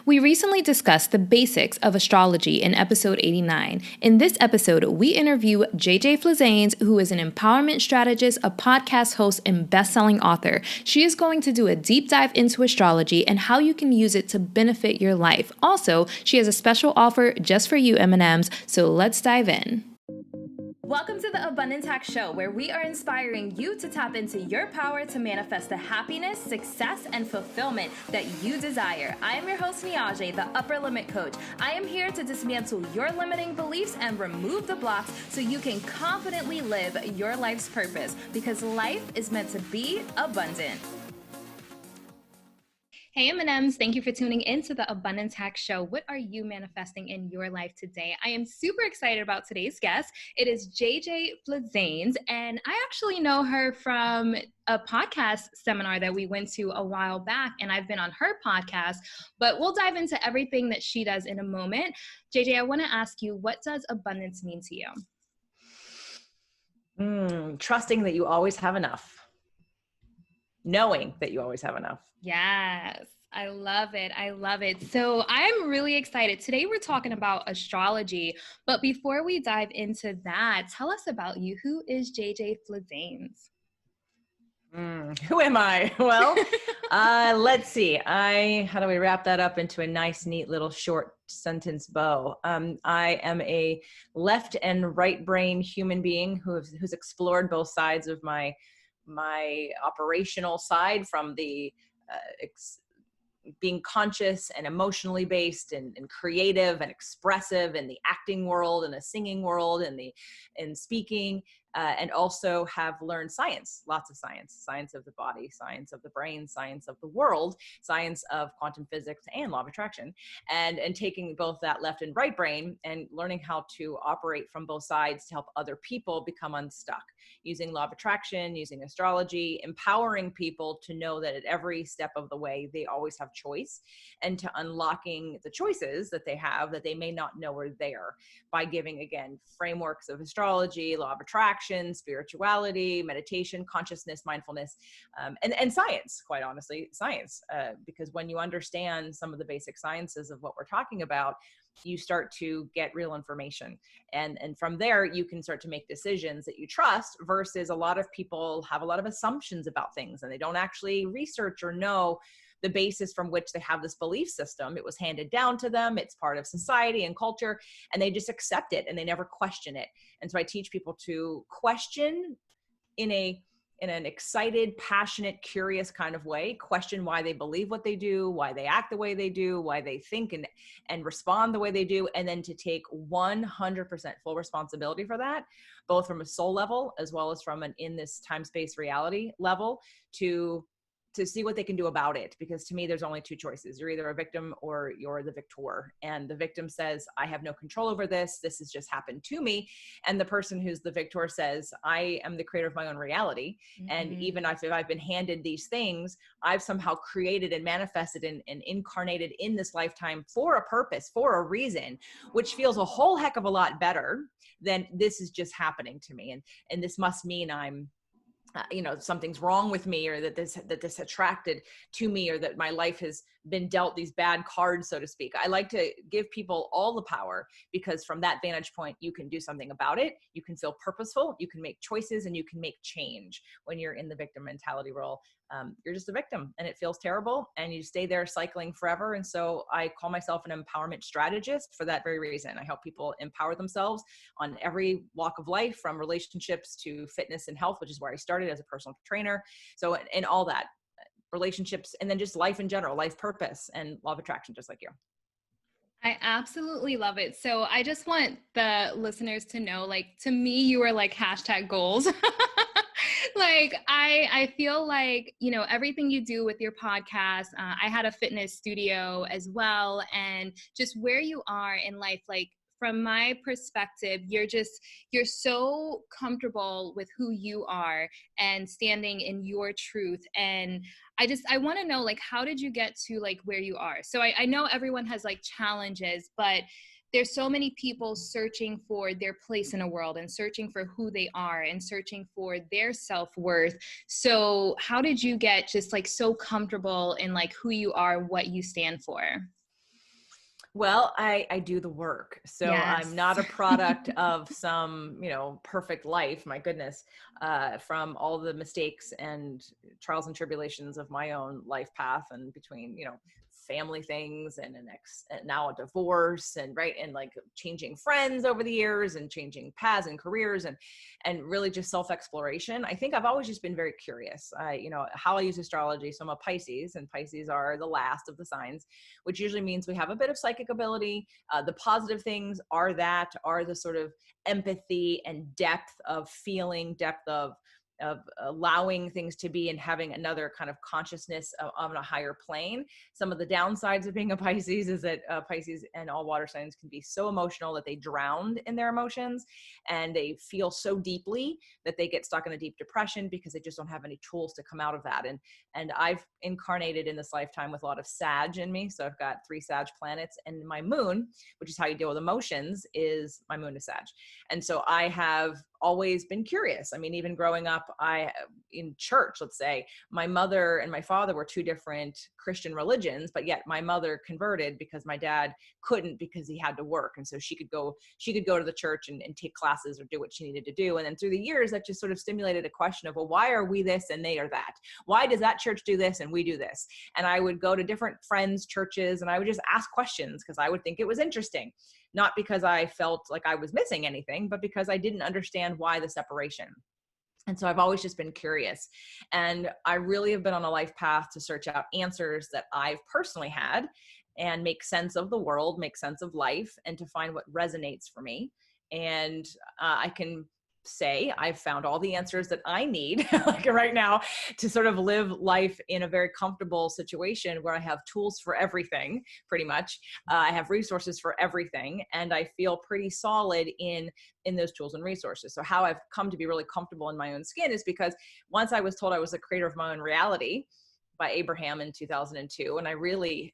We recently discussed the basics of astrology in episode 89. In this episode, we interview JJ Flizanes, who is an empowerment strategist, a podcast host, and best-selling author. She is going to do a deep dive into astrology and how you can use it to benefit your life. Also, she has a special offer just for you, M&Ms, so let's dive in. Welcome to the Abundance Hack Show, where we are inspiring you to tap into your power to manifest the happiness, success, and fulfillment that you desire. I am your host, Niajae, the Upper Limit Coach. I am here to dismantle your limiting beliefs and remove the blocks so you can confidently live your life's purpose, because life is meant to be abundant. Hey M&Ms, thank you for tuning in to the Abundance Hack Show. What are you manifesting in your life today? I am super excited about today's guest. It is JJ Flizanes, and I actually know her from a podcast seminar that we went to a while back, and I've been on her podcast, but we'll dive into everything that she does in a moment. JJ, I want to ask you, what does abundance mean to you? Trusting that you always have enough. Knowing that you always have enough. Yes, I love it. I love it. So I'm really excited. Today we're talking about astrology, but before we dive into that, tell us about you. Who is JJ Flizanes? Who am I? Well, let's see. How do we wrap that up into a nice, neat little short sentence bow? I am a left and right brain human being who's explored both sides of my operational side, from the being conscious and emotionally based and creative and expressive in the acting world and the singing world and in speaking, and also have learned science, lots of science of the body, science of the brain, science of the world, science of quantum physics and law of attraction, and taking both that left and right brain and learning how to operate from both sides to help other people become unstuck, using law of attraction, using astrology, empowering people to know that at every step of the way, they always have choice, and to unlocking the choices that they have that they may not know are there, by giving, again, frameworks of astrology, law of attraction, spirituality, meditation, consciousness, mindfulness, and science, quite honestly, science. Because when you understand some of the basic sciences of what we're talking about, you start to get real information. And from there, you can start to make decisions that you trust, versus a lot of people have a lot of assumptions about things and they don't actually research or know the basis from which they have this belief system. It was handed down to them. It's part of society and culture, and they just accept it and they never question it. And so I teach people to question in an excited, passionate, curious kind of way, question why they believe what they do, why they act the way they do, why they think and respond the way they do, and then to take 100% full responsibility for that, both from a soul level as well as from an in this time-space reality level, to see what they can do about it. Because to me, there's only two choices. You're either a victim or you're the victor. And the victim says, I have no control over this. This has just happened to me. And the person who's the victor says, I am the creator of my own reality. Mm-hmm. And even if I've been handed these things, I've somehow created and manifested and incarnated in this lifetime for a purpose, for a reason, which feels a whole heck of a lot better than this is just happening to me. And this must mean I'm something's wrong with me, or that this attracted to me, or that my life has been dealt these bad cards, so to speak. I like to give people all the power, because from that vantage point, you can do something about it. You can feel purposeful, you can make choices, and you can make change. When you're in the victim mentality role, you're just a victim and it feels terrible and you stay there cycling forever. And so I call myself an empowerment strategist for that very reason. I help people empower themselves on every walk of life, from relationships to fitness and health, which is where I started as a personal trainer. So in all that, relationships, and then just life in general, life purpose and law of attraction, just like you. I absolutely love it. So I just want the listeners to know, like, to me, you are like #goals. Like, I feel like, everything you do with your podcast, I had a fitness studio as well. And just where you are in life, like, from my perspective, you're so comfortable with who you are and standing in your truth. And I want to know, like, how did you get to like where you are? So I know everyone has like challenges, but there's so many people searching for their place in the world and searching for who they are and searching for their self-worth. So how did you get just like so comfortable in like who you are, what you stand for? Well, I do the work. So Yes. I'm not a product of some, perfect life, my goodness, from all the mistakes and trials and tribulations of my own life path, and between, family things and and now a divorce, and right. And like changing friends over the years and changing paths and careers, and really just self-exploration. I think I've always just been very curious. How I use astrology. So I'm a Pisces, and Pisces are the last of the signs, which usually means we have a bit of psychic ability. The positive things are the sort of empathy and depth of feeling, depth of allowing things to be and having another kind of consciousness on a higher plane. Some of the downsides of being a Pisces is that Pisces and all water signs can be so emotional that they drown in their emotions, and they feel so deeply that they get stuck in a deep depression because they just don't have any tools to come out of that. And I've incarnated in this lifetime with a lot of Sag in me. So I've got 3 Sag planets, and my moon, which is how you deal with emotions, is my moon is Sag. And so I have always been curious. I mean, even growing up, in church, let's say, my mother and my father were 2 different Christian religions, but yet my mother converted because my dad couldn't, because he had to work. And so she could go to the church and take classes or do what she needed to do. And then through the years, that just sort of stimulated a question of, well, why are we this and they are that? Why does that church do this and we do this? And I would go to different friends' churches, and I would just ask questions because I would think it was interesting. Not because I felt like I was missing anything, but because I didn't understand why the separation. And so I've always just been curious. And I really have been on a life path to search out answers that I've personally had and make sense of the world, make sense of life, and to find what resonates for me. And I can say I've found all the answers that I need like right now to sort of live life in a very comfortable situation where I have tools for everything, pretty much. I have resources for everything, and I feel pretty solid in those tools and resources. So how I've come to be really comfortable in my own skin is because once I was told I was the creator of my own reality by Abraham in 2002. And I really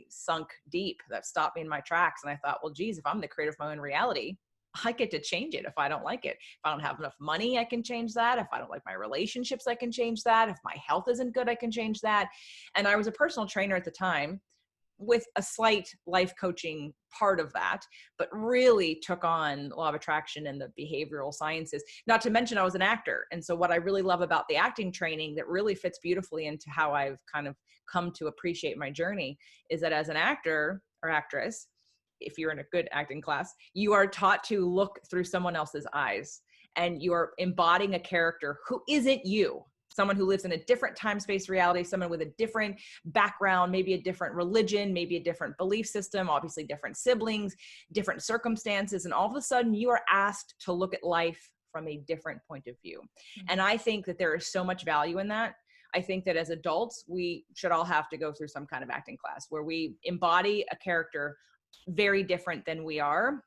sunk deep. That stopped me in my tracks. And I thought, well, geez, if I'm the creator of my own reality, I get to change it if I don't like it. If I don't have enough money, I can change that. If I don't like my relationships, I can change that. If my health isn't good, I can change that. And I was a personal trainer at the time with a slight life coaching part of that, but really took on law of attraction and the behavioral sciences, not to mention I was an actor. And so what I really love about the acting training that really fits beautifully into how I've kind of come to appreciate my journey is that as an actor or actress, if you're in a good acting class, you are taught to look through someone else's eyes, and you are embodying a character who isn't you. Someone who lives in a different time-space reality, someone with a different background, maybe a different religion, maybe a different belief system, obviously different siblings, different circumstances. And all of a sudden you are asked to look at life from a different point of view. Mm-hmm. And I think that there is so much value in that. I think that as adults, we should all have to go through some kind of acting class where we embody a character very different than we are,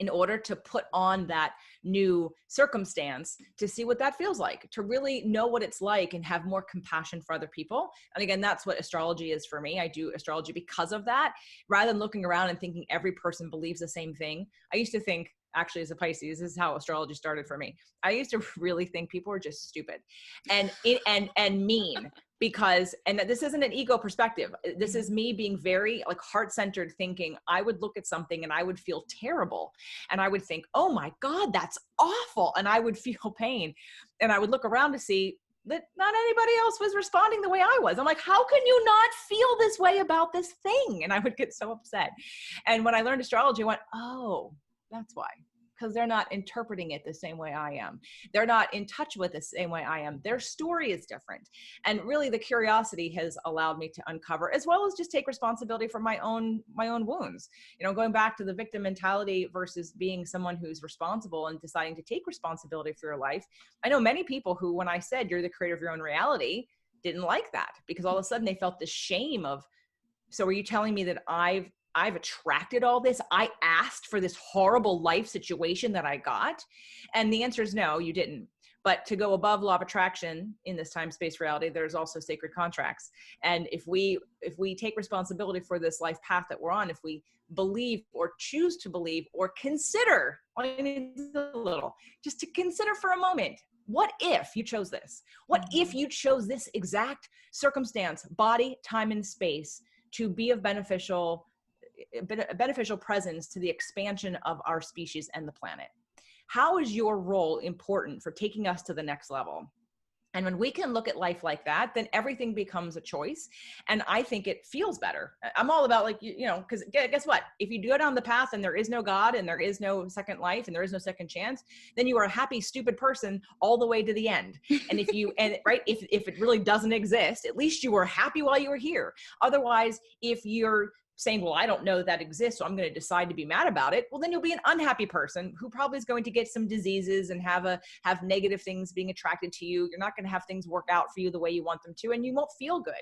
in order to put on that new circumstance, to see what that feels like, to really know what it's like and have more compassion for other people. And again, that's what astrology is for me. I do astrology because of that, rather than looking around and thinking every person believes the same thing. I used to think, actually, as a Pisces, this is how astrology started for me. I used to really think people were just stupid and mean. Because, and this isn't an ego perspective. This is me being very like heart-centered, thinking I would look at something and I would feel terrible. And I would think, oh my God, that's awful. And I would feel pain. And I would look around to see that not anybody else was responding the way I was. I'm like, how can you not feel this way about this thing? And I would get so upset. And when I learned astrology, I went, oh, that's why. Because they're not interpreting it the same way I am. They're not in touch with the same way I am. Their story is different. And really the curiosity has allowed me to uncover, as well as just take responsibility for my own wounds. Going back to the victim mentality versus being someone who's responsible and deciding to take responsibility for your life. I know many people who, when I said you're the creator of your own reality, didn't like that, because all of a sudden they felt the shame of, so are you telling me that I've attracted all this? I asked for this horrible life situation that I got? And the answer is no, you didn't. But to go above law of attraction in this time-space reality, there's also sacred contracts. And if we take responsibility for this life path that we're on, if we believe or choose to believe or consider, all you need is a little, just to consider for a moment, what if you chose this? What if you chose this exact circumstance, body, time, and space to be of beneficial a beneficial presence to the expansion of our species and the planet. How is your role important for taking us to the next level? And when we can look at life like that, then everything becomes a choice. And I think it feels better. I'm all about like, because guess what? If you go down the path and there is no God and there is no second life and there is no second chance, then you are a happy, stupid person all the way to the end. And if it really doesn't exist, at least you were happy while you were here. Otherwise, if you're saying, well, I don't know that exists, so I'm going to decide to be mad about it, well, then you'll be an unhappy person who probably is going to get some diseases and have negative things being attracted to you. You're not going to have things work out for you the way you want them to, and you won't feel good.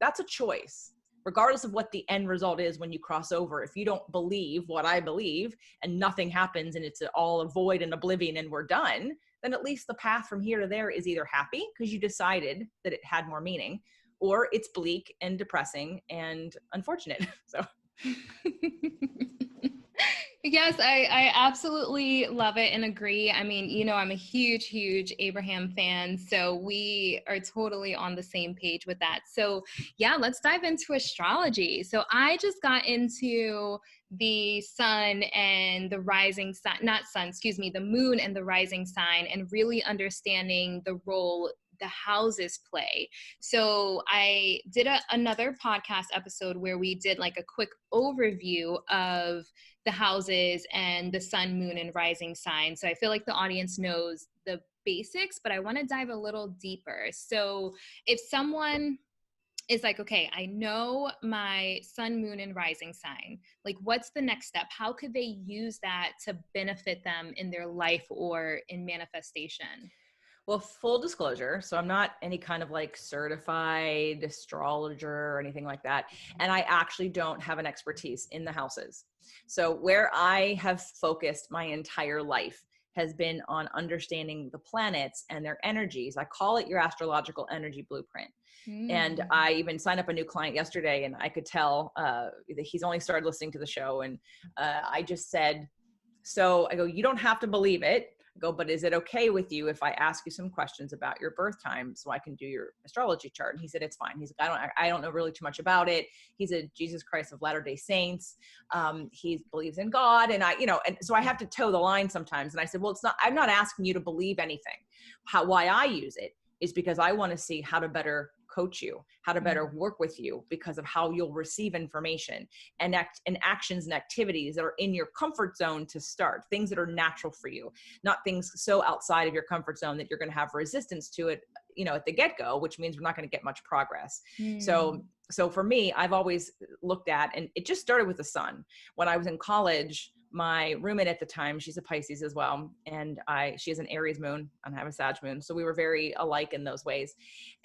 That's a choice, regardless of what the end result is when you cross over. If you don't believe what I believe and nothing happens and it's all a void and oblivion and we're done, then at least the path from here to there is either happy because you decided that it had more meaning, or it's bleak and depressing and unfortunate. So. Yes, I absolutely love it and agree. I mean, I'm a huge, huge Abraham fan, so we are totally on the same page with that. So yeah, let's dive into astrology. So I just got into the sun and the rising sign, the moon and the rising sign, and really understanding the role the houses play. So I did another podcast episode where we did like a quick overview of the houses and the sun, moon, and rising sign. So I feel like the audience knows the basics, but I want to dive a little deeper. So if someone is like, okay, I know my sun, moon, and rising sign, like what's the next step? How could they use that to benefit them in their life or in manifestation? Well, full disclosure, so I'm not any kind of like certified astrologer or anything like that. And I actually don't have an expertise in the houses. So where I have focused my entire life has been on understanding the planets and their energies. I call it your astrological energy blueprint. And I even signed up a new client yesterday, and I could tell that he's only started listening to the show. And I just said, so I go, you don't have to believe it. I go, but is it okay with you if I ask you some questions about your birth time so I can do your astrology chart? And he said, it's fine. He's like, I don't know really too much about it. He's a Jesus Christ of Latter-day Saints. He believes in God. And and so I have to toe the line sometimes. And I said, well, I'm not asking you to believe anything. Why I use it is because I want to see how to better coach you, how to better work with you because of how you'll receive information and actions and activities that are in your comfort zone to start, things that are natural for you, not things so outside of your comfort zone that you're going to have resistance to it, at the get-go, which means we're not going to get much progress. So for me, I've always looked at, and it just started with the sun. When I was in college, my roommate at the time, she's a Pisces as well. And she has an Aries moon and I have a Sag moon. So we were very alike in those ways.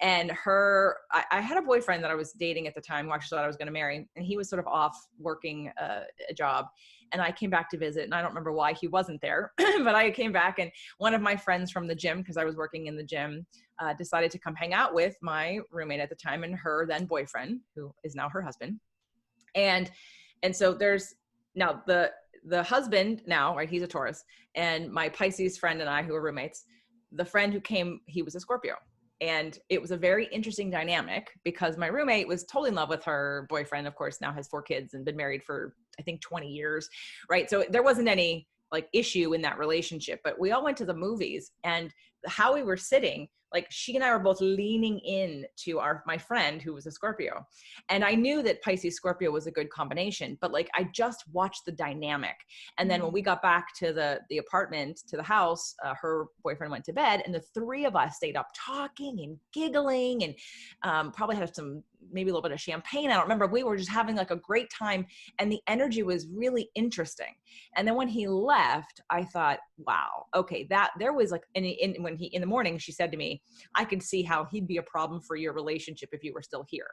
And I had a boyfriend that I was dating at the time who actually thought I was going to marry. And he was sort of off working a job. And I came back to visit, and I don't remember why he wasn't there, but I came back, and one of my friends from the gym, because I was working in the gym, decided to come hang out with my roommate at the time and her then boyfriend, who is now her husband. And so there's now the husband now, right? He's a Taurus, and my Pisces friend and I, who are roommates, the friend who came, he was a Scorpio. And it was a very interesting dynamic because my roommate was totally in love with her boyfriend, of course, now has 4 kids and been married for, I think, 20 years, right? So there wasn't any like issue in that relationship, but we all went to the movies, and how we were sitting, like she and I were both leaning in to my friend who was a Scorpio. And I knew that Pisces Scorpio was a good combination, but like I just watched the dynamic. And then when we got back to the apartment, to the house, her boyfriend went to bed, and the 3 of us stayed up talking and giggling and probably had maybe a little bit of champagne. I don't remember. We were just having like a great time, and the energy was really interesting. And then when he left, I thought, wow, okay, that there was like, in the morning, she said to me, I could see how he'd be a problem for your relationship if you were still here.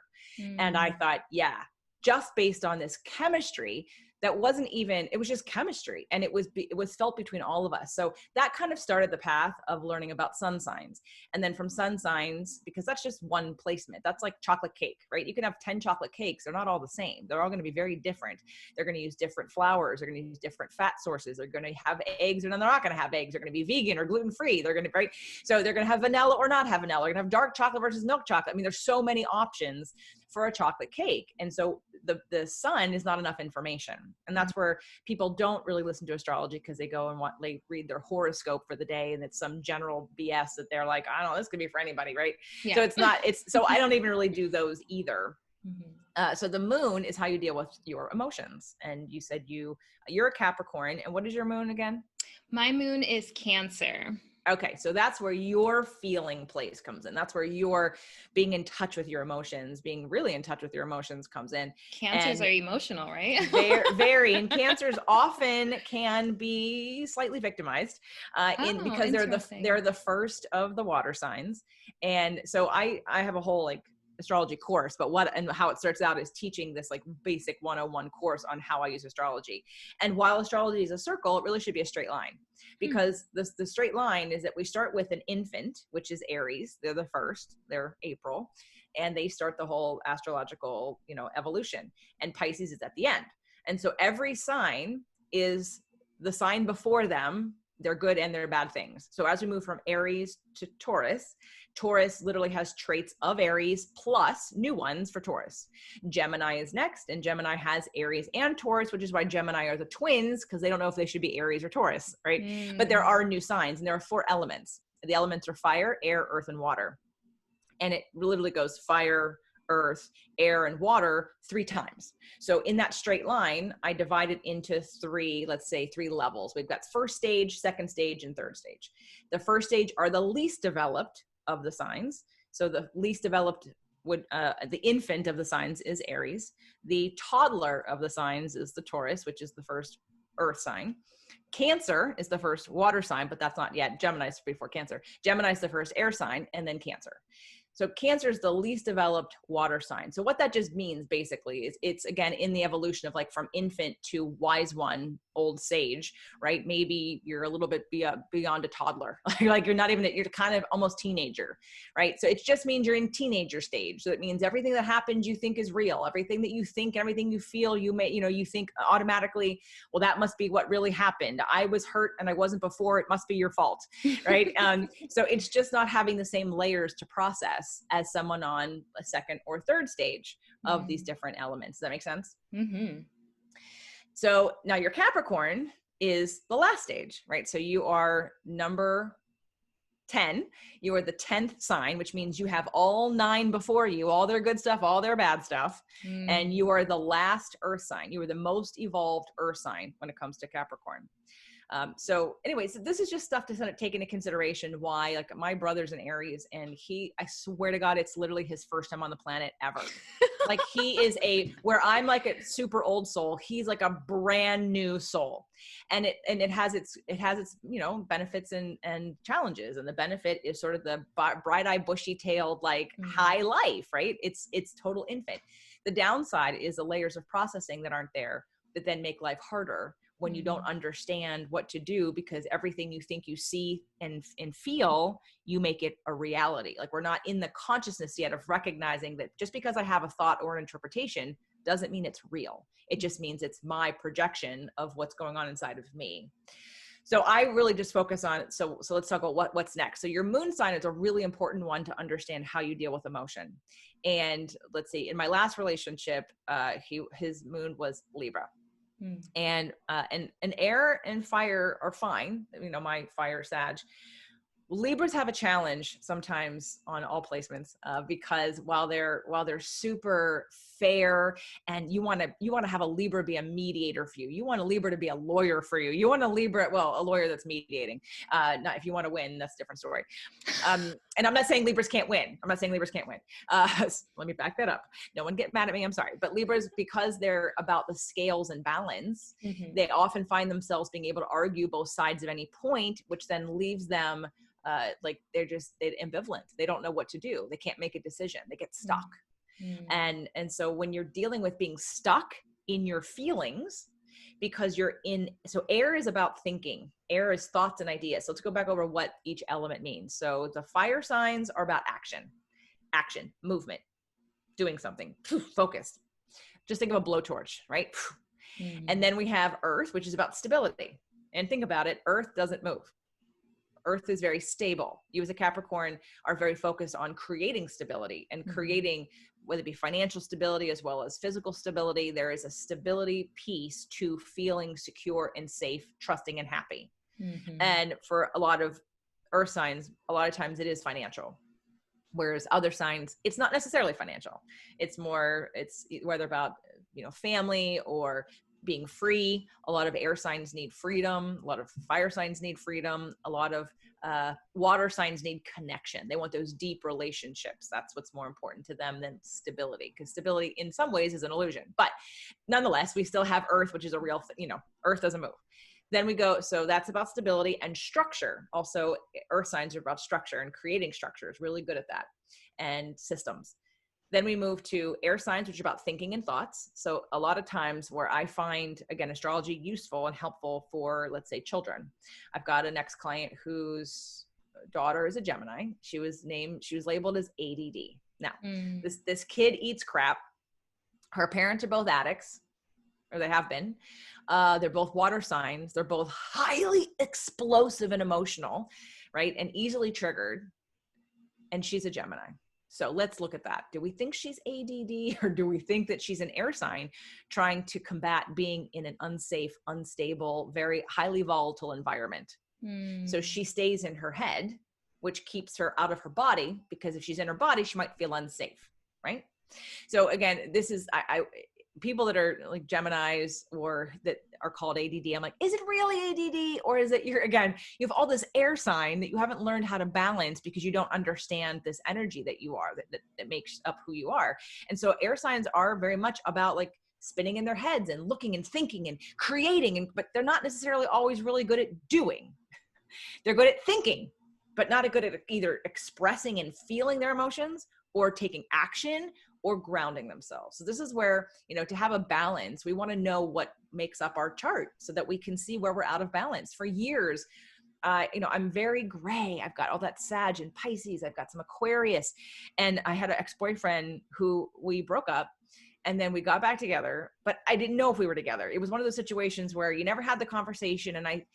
And I thought, yeah, just based on this chemistry, that wasn't even, it was just chemistry, and it was felt between all of us. So that kind of started the path of learning about sun signs. And then from sun signs, because that's just one placement, that's like chocolate cake, right? You can have 10 chocolate cakes. They're not all the same. They're all going to be very different. They're going to use different flours. They're going to use different fat sources. They're going to have eggs, and then they're not going to have eggs. They're going to be vegan or gluten-free. They're going to, right? So they're going to have vanilla or not have vanilla. They're going to have dark chocolate versus milk chocolate. I mean, there's so many options for a chocolate cake. And so the sun is not enough information. And that's where people don't really listen to astrology, because they go and they read their horoscope for the day, and it's some general BS that they're like, I don't know, this could be for anybody, right? Yeah. So so I don't even really do those either. Mm-hmm. So the moon is how you deal with your emotions. And you said you're a Capricorn. And what is your moon again? My moon is Cancer. Okay, so that's where your feeling place comes in. That's where you're being in touch with your emotions, being really in touch with your emotions comes in. Cancers are emotional, right? Very, and Cancers often can be slightly victimized because they're the first of the water signs. And so I have a whole astrology course, but how it starts out is teaching this basic 101 course on how I use astrology. And while astrology is a circle, it really should be a straight line, because the straight line is that we start with an infant, which is Aries. They're the first, they're April, and they start the whole astrological, evolution, and Pisces is at the end. And so every sign is the sign before them, their good and their bad things. So as we move from Aries to Taurus, Taurus literally has traits of Aries plus new ones for Taurus. Gemini is next, and Gemini has Aries and Taurus, which is why Gemini are the twins, because they don't know if they should be Aries or Taurus, right? But there are new signs, and there are 4 elements. The elements are fire, air, earth, and water. And it literally goes fire, earth, air, and water 3 times. So in that straight line, I divide it into 3 levels. We've got first stage, second stage, and third stage. The first stage are the least developed of the signs. So the least developed the infant of the signs is Aries. The toddler of the signs is the Taurus, which is the first earth sign. Cancer is the first water sign, but that's not yet. Gemini is before Cancer. Gemini is the first air sign, and then Cancer. So Cancer is the least developed water sign. So what that just means basically is it's, again, in the evolution of from infant to wise one, old sage, right? Maybe you're a little bit beyond a toddler. You're kind of almost teenager, right? So it just means you're in teenager stage. So it means everything that happens you think is real. Everything that you think, everything you feel, you think automatically, well, that must be what really happened. I was hurt and I wasn't before. It must be your fault, right? So it's just not having the same layers to process as someone on a second or third stage of these different elements. Does that make sense? Mm-hmm. So now your Capricorn is the last stage, right? So you are number 10. You are the 10th sign, which means you have all 9 before you, all their good stuff, all their bad stuff. And you are the last earth sign. You are the most evolved earth sign when it comes to Capricorn. So anyways, this is just stuff to take into consideration why, my brother's an Aries, and I swear to God, it's literally his first time on the planet ever. He is where I'm a super old soul. He's a brand new soul, and it has its benefits and challenges. And the benefit is sort of the bright-eyed, bushy-tailed, high life, right? It's total infant. The downside is the layers of processing that aren't there that then make life harder when you don't understand what to do, because everything you think you see and feel, you make it a reality. We're not in the consciousness yet of recognizing that just because I have a thought or an interpretation doesn't mean it's real. It just means it's my projection of what's going on inside of me. So I really just focus on, so let's talk about what's next. So your moon sign is a really important one to understand how you deal with emotion. And let's see, in my last relationship, his moon was Libra. And air and fire are fine. My fire Sag. Libras have a challenge sometimes on all placements because while they're super fair, and you want to have a Libra be a mediator for you. You want a Libra to be a lawyer for you. You want a lawyer that's mediating. Not if you want to win, that's a different story. And I'm not saying Libras can't win. Let me back that up. No one get mad at me. I'm sorry. But Libras, because they're about the scales and balance, they often find themselves being able to argue both sides of any point, which then leaves them they're ambivalent. They don't know what to do. They can't make a decision. They get stuck. And so when you're dealing with being stuck in your feelings, because so air is about thinking. Air is thoughts and ideas. So let's go back over what each element means. So the fire signs are about action, movement, doing something, focused. Just think of a blowtorch, right? And then we have earth, which is about stability. And think about it, earth doesn't move. Earth is very stable. You as a Capricorn are very focused on creating stability and creating, whether it be financial stability as well as physical stability. There is a stability piece to feeling secure and safe, trusting and happy. And for a lot of earth signs, a lot of times it is financial. Whereas other signs, it's not necessarily financial. It's whether about, family or being free. A lot of air signs need freedom. A lot of fire signs need freedom. A lot of water signs need connection. They want those deep relationships. That's what's more important to them than stability, because stability in some ways is an illusion. But nonetheless, we still have earth, which is a real earth doesn't move. Then we go, so that's about stability and structure. Also, earth signs are about structure and creating structures, really good at that, and systems. Then we move to air signs, which are about thinking and thoughts. So a lot of times where I find, again, astrology useful and helpful for, let's say, children. I've got a next client whose daughter is a Gemini. She was labeled as ADD. Now, this kid eats crap. Her parents are both addicts, or they have been. They're both water signs. They're both highly explosive and emotional, right? And easily triggered. And she's a Gemini. So let's look at that. Do we think she's ADD, or do we think that she's an air sign trying to combat being in an unsafe, unstable, very highly volatile environment? So she stays in her head, which keeps her out of her body, because if she's in her body, she might feel unsafe, right? So again, this is, people that are like Geminis or that are called ADD, I'm like, is it really ADD? Or is it you have all this air sign that you haven't learned how to balance because you don't understand this energy that you are, that makes up who you are. And so air signs are very much about like spinning in their heads and looking and thinking and creating, but they're not necessarily always really good at doing. They're good at thinking, but not good at either expressing and feeling their emotions or taking action or grounding themselves. So this is where, to have a balance, we want to know what makes up our chart so that we can see where we're out of balance. For years, I'm very gray. I've got all that Sag and Pisces. I've got some Aquarius. And I had an ex-boyfriend who we broke up, and then we got back together, but I didn't know if we were together. It was one of those situations where you never had the conversation. And I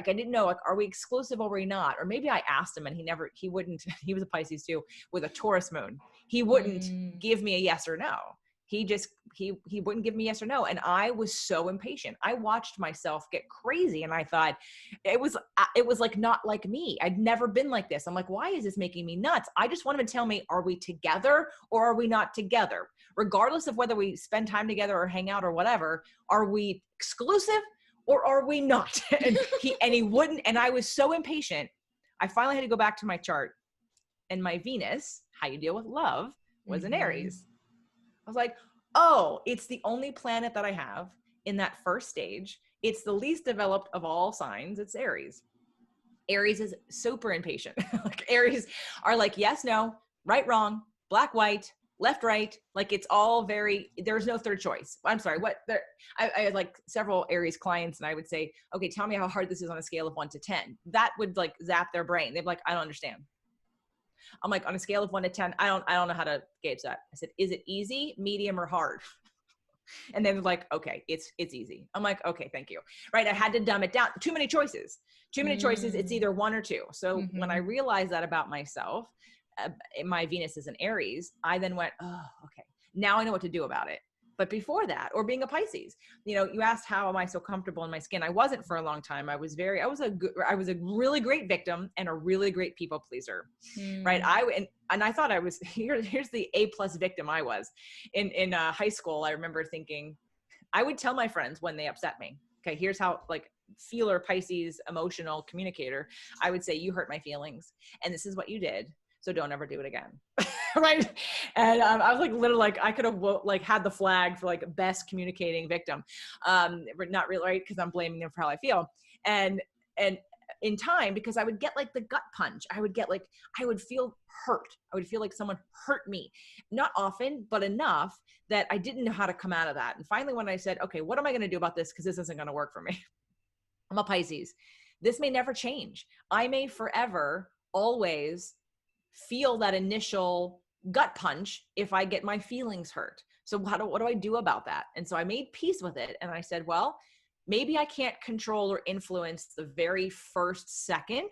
didn't know, like, are we exclusive or are we not? Or maybe I asked him and he wouldn't, he was a Pisces too, with a Taurus moon. He wouldn't give me a yes or no. He wouldn't give me yes or no. And I was so impatient. I watched myself get crazy. And I thought it was like, not like me. I'd never been like this. I'm like, why is this making me nuts? I just want him to tell me, are we together or are we not together? Regardless of whether we spend time together or hang out or whatever, are we exclusive or are we not? And he wouldn't. And I was so impatient. I finally had to go back to my chart, and my Venus, how you deal with love, was in Aries. I was like, oh, it's the only planet that I have in that first stage. It's the least developed of all signs. It's Aries. Aries is super impatient. Like Aries are like, yes, no, right, wrong, black, white, left, right. Like it's all there's no third choice. I'm sorry. I had like several Aries clients, and I would say, okay, tell me how hard this is on a scale of 1 to 10. That would like zap their brain. They'd be like, I don't understand. I'm like, on a scale of 1 to 10, I don't know how to gauge that. I said, is it easy, medium, or hard? And they were like, okay, it's easy. I'm like, okay, thank you. Right. I had to dumb it down. Too many choices. It's either 1 or 2. So when I realized that about myself, my Venus is in Aries, I then went, oh, okay, now I know what to do about it. But before that, or being a Pisces, you asked, how am I so comfortable in my skin? I wasn't for a long time. I was a really great victim and a really great people pleaser, right? And I thought I was here's the A+ victim I was in high school. I remember thinking, I would tell my friends when they upset me. Okay, here's how, like, feeler Pisces, emotional communicator. I would say, you hurt my feelings, and this is what you did, so don't ever do it again. Right. And I was like, literally, like, I could have had the flag for like best communicating victim. But not really, right? Because I'm blaming them for how I feel. And in time, because I would get like the gut punch. I would feel hurt. I would feel like someone hurt me. Not often, but enough that I didn't know how to come out of that. And finally, when I said, okay, what am I going to do about this? Because this isn't going to work for me. I'm a Pisces. This may never change. I may forever, always feel that initial gut punch if I get my feelings hurt. So what do I do about that? And so I made peace with it. And I said, well, maybe I can't control or influence the very first second,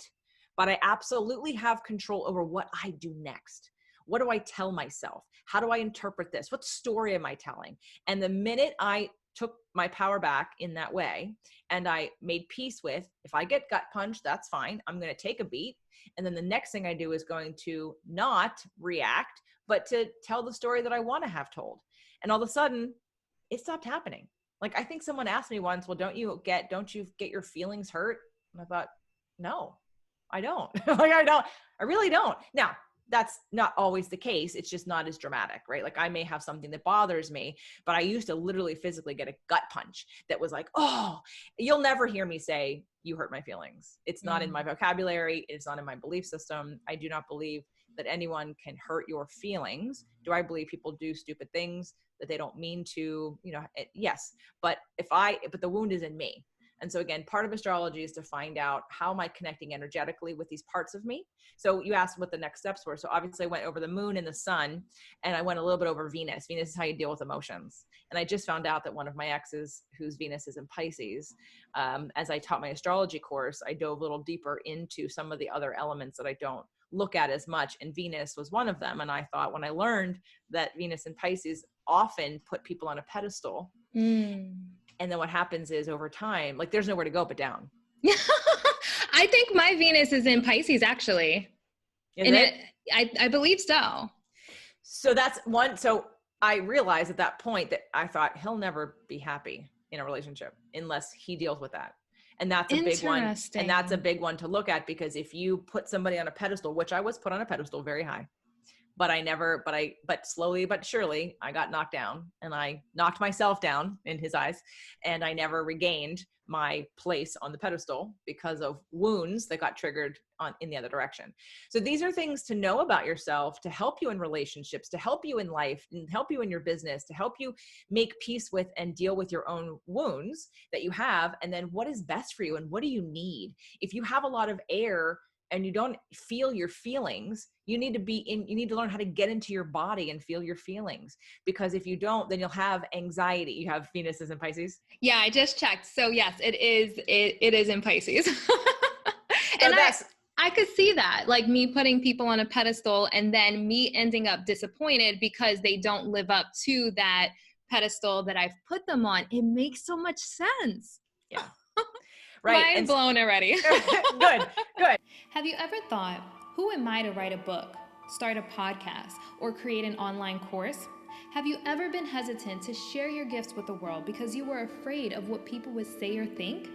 but I absolutely have control over what I do next. What do I tell myself? How do I interpret this? What story am I telling? And the minute I took my power back in that way, and I made peace with, if I get gut punched, that's fine. I'm going to take a beat. And then the next thing I do is going to not react, but to tell the story that I want to have told. And all of a sudden it stopped happening. Like, I think someone asked me once, well, don't you get your feelings hurt? And I thought, no, I don't. I really don't. Now, that's not always the case. It's just not as dramatic, right? Like, I may have something that bothers me, but I used to literally physically get a gut punch that was like, oh, you'll never hear me say, you hurt my feelings. It's not in my vocabulary. It's not in my belief system. I do not believe that anyone can hurt your feelings. Do I believe people do stupid things that they don't mean to, yes, but the wound is in me. And so again, part of astrology is to find out, how am I connecting energetically with these parts of me? So you asked what the next steps were. So obviously I went over the moon and the sun, and I went a little bit over Venus. Venus is how you deal with emotions. And I just found out that one of my exes, whose Venus is in Pisces, as I taught my astrology course, I dove a little deeper into some of the other elements that I don't look at as much. And Venus was one of them. And I thought, when I learned that Venus and Pisces often put people on a pedestal, and then what happens is, over time, like, there's nowhere to go but down. I think my Venus is in Pisces, actually. I believe so. So that's one. So I realized at that point that I thought, he'll never be happy in a relationship unless he deals with that. And that's a big one. And that's a big one to look at, because if you put somebody on a pedestal, which I was put on a pedestal very high, but slowly but surely I got knocked down, and I knocked myself down in his eyes, and I never regained my place on the pedestal because of wounds that got triggered in the other direction. So these are things to know about yourself, to help you in relationships, to help you in life, and help you in your business, to help you make peace with and deal with your own wounds that you have. And then what is best for you, and what do you need? If you have a lot of air and you don't feel your feelings, you need to learn how to get into your body and feel your feelings. Because if you don't, then you'll have anxiety. You have Venus is in Pisces? Yeah, I just checked. So yes, it is in Pisces. And I could see that, like, me putting people on a pedestal and then me ending up disappointed because they don't live up to that pedestal that I've put them on. It makes so much sense. Yeah. Right. Mind blown already. Good. Have you ever thought, who am I to write a book, start a podcast, or create an online course? Have you ever been hesitant to share your gifts with the world because you were afraid of what people would say or think?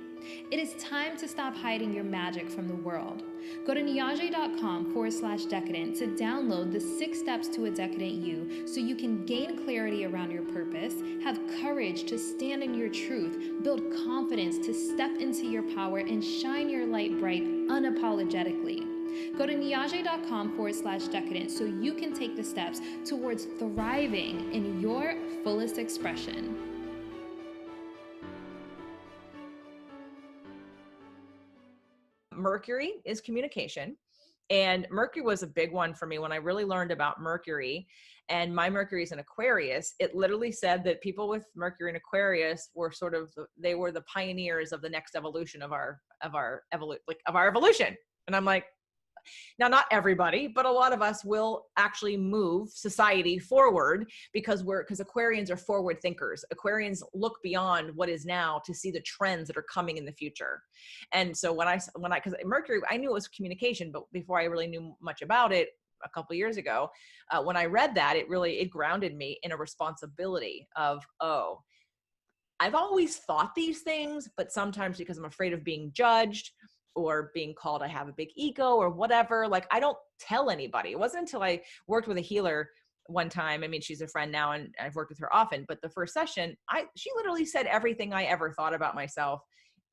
It is time to stop hiding your magic from the world. Go to Niajae.com/decadent to download the 6 steps to a decadent you, so you can gain clarity around your purpose, have courage to stand in your truth, build confidence to step into your power, and shine your light bright unapologetically. Go to Niajae.com/decadent so you can take the steps towards thriving in your fullest expression. Mercury is communication. And Mercury was a big one for me when I really learned about Mercury. And my Mercury is in Aquarius. It literally said that people with Mercury in Aquarius were they were the pioneers of the next evolution of our evolution. And I'm like, now, not everybody, but a lot of us will actually move society forward because Aquarians are forward thinkers. Aquarians look beyond what is now to see the trends that are coming in the future. And so because Mercury, I knew it was communication, but before I really knew much about it a couple of years ago, when I read that, it grounded me in a responsibility of, I've always thought these things, but sometimes because I'm afraid of being judged or being called I have a big ego or whatever, like, I don't tell anybody. It wasn't until I worked with a healer one time. I mean, she's a friend now and I've worked with her often, but the first session, she literally said everything I ever thought about myself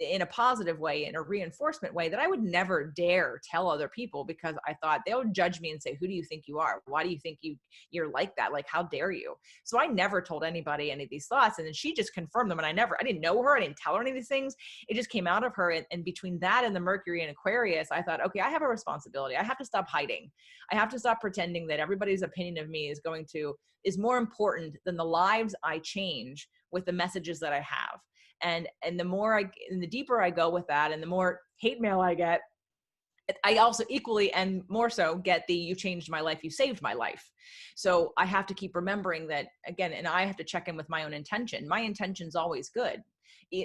in a positive way, in a reinforcement way, that I would never dare tell other people, because I thought they'll judge me and say, who do you think you are? Why do you think you're like that? Like, how dare you? So I never told anybody any of these thoughts. And then she just confirmed them. And I didn't know her. I didn't tell her any of these things. It just came out of her. And between that and the Mercury and Aquarius, I thought, okay, I have a responsibility. I have to stop hiding. I have to stop pretending that everybody's opinion of me is more important than the lives I change with the messages that I have. And the deeper I go with that, and the more hate mail I get, I also equally and more so get the, you changed my life, you saved my life. So I have to keep remembering that again, and I have to check in with my own intention. My intention's always good.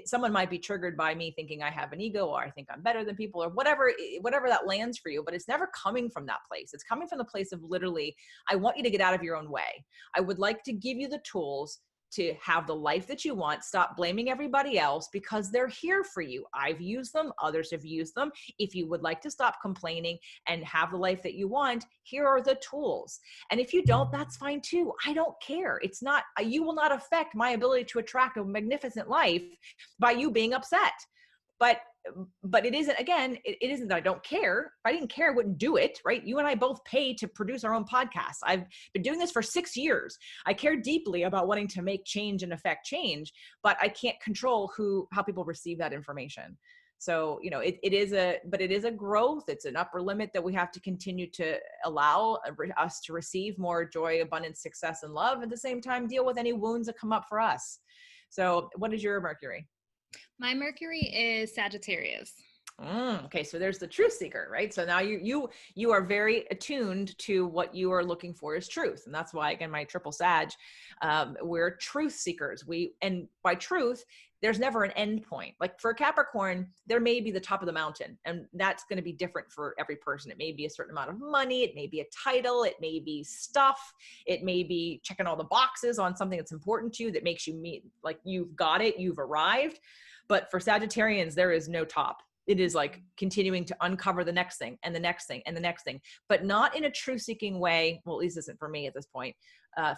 Someone might be triggered by me thinking I have an ego, or I think I'm better than people, or whatever that lands for you, but it's never coming from that place. It's coming from the place of literally, I want you to get out of your own way. I would like to give you the tools to have the life that you want. Stop blaming everybody else, because they're here for you. I've used them. Others have used them. If you would like to stop complaining and have the life that you want, here are the tools. And if you don't, that's fine too. I don't care. You will not affect my ability to attract a magnificent life by you being upset. But it isn't, again, it isn't that I don't care. If I didn't care, I wouldn't do it, right? You and I both pay to produce our own podcasts. I've been doing this for 6 years. I care deeply about wanting to make change and affect change, but I can't control how people receive that information. So, it is a growth. It's an upper limit that we have to continue to allow us to receive more joy, abundance, success, and love. At the same time, deal with any wounds that come up for us. So what is your Mercury? My Mercury is Sagittarius. Okay, so there's the truth seeker, right? So now you are very attuned to what you are looking for is truth, and that's why, again, my triple Sag, we're truth seekers. And by truth, there's never an end point. Like for Capricorn, there may be the top of the mountain, and that's going to be different for every person. It may be a certain amount of money, it may be a title, it may be stuff, it may be checking all the boxes on something that's important to you that makes you like you've got it, you've arrived. But for Sagittarians, there is no top. It is like continuing to uncover the next thing and the next thing and the next thing, but not in a truth-seeking way. Well, at least isn't for me at this point.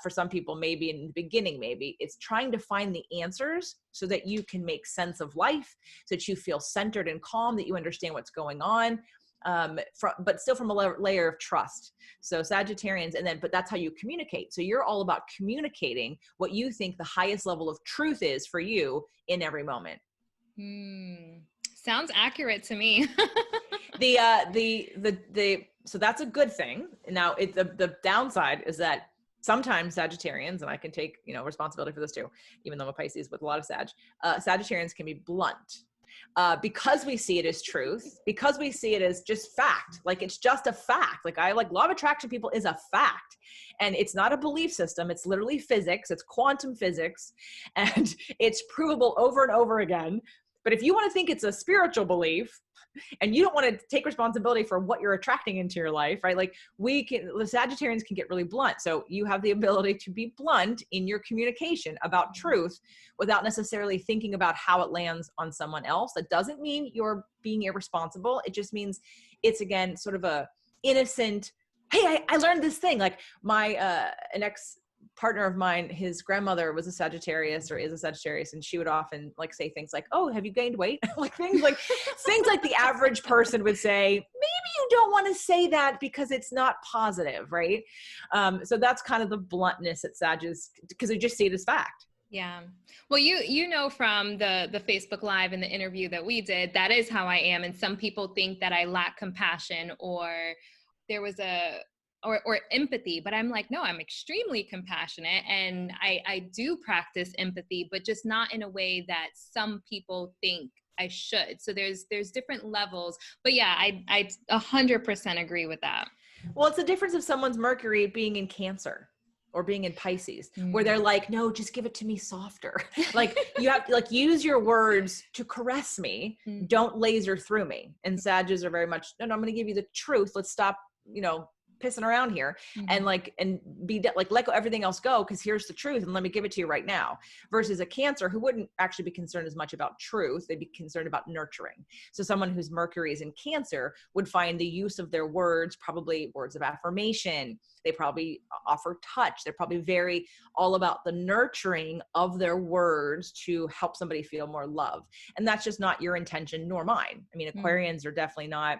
For some people, maybe in the beginning, maybe it's trying to find the answers so that you can make sense of life, so that you feel centered and calm, that you understand what's going on, but still from a layer of trust. So Sagittarians, but that's how you communicate. So you're all about communicating what you think the highest level of truth is for you in every moment. Sounds accurate to me. So that's a good thing. Now the downside is that sometimes Sagittarians, and I can take, responsibility for this too, even though I'm a Pisces with a lot of Sagittarians can be blunt. Because we see it as truth, because we see it as just fact, like it's just a fact. Like law of attraction, people, is a fact, and it's not a belief system. It's literally physics. It's quantum physics, and it's provable over and over again. But if you want to think it's a spiritual belief and you don't want to take responsibility for what you're attracting into your life, right? Like the Sagittarians can get really blunt. So you have the ability to be blunt in your communication about truth without necessarily thinking about how it lands on someone else. That doesn't mean you're being irresponsible. It just means it's, again, sort of a innocent, hey, I learned this thing. Like an ex-partner of mine, his grandmother was a Sagittarius, or is a Sagittarius, and she would often say things like, oh, have you gained weight? things like the average person would say. Maybe you don't want to say that because it's not positive, right? So that's kind of the bluntness at Sagittarius, because they just see it as fact. Yeah. Well, you know, from the Facebook Live and the interview that we did, that is how I am. And some people think that I lack compassion, or there was or empathy, but I'm like, no, I'm extremely compassionate, and I do practice empathy, but just not in a way that some people think I should. So there's different levels, but yeah, I 100% agree with that. Well, it's the difference of someone's Mercury being in Cancer or being in Pisces, where they're like, no, just give it to me softer. You have to use your words to caress me. Don't laser through me. And Sages are very much, no, I'm going to give you the truth. Let's stop, pissing around here and like, and like, let everything else go. Cause here's the truth. And let me give it to you right now, versus a Cancer who wouldn't actually be concerned as much about truth. They'd be concerned about nurturing. So someone whose Mercury is in Cancer would find the use of their words, probably words of affirmation. They probably offer touch. They're probably very all about the nurturing of their words to help somebody feel more love. And that's just not your intention nor mine. I mean, Aquarians are definitely not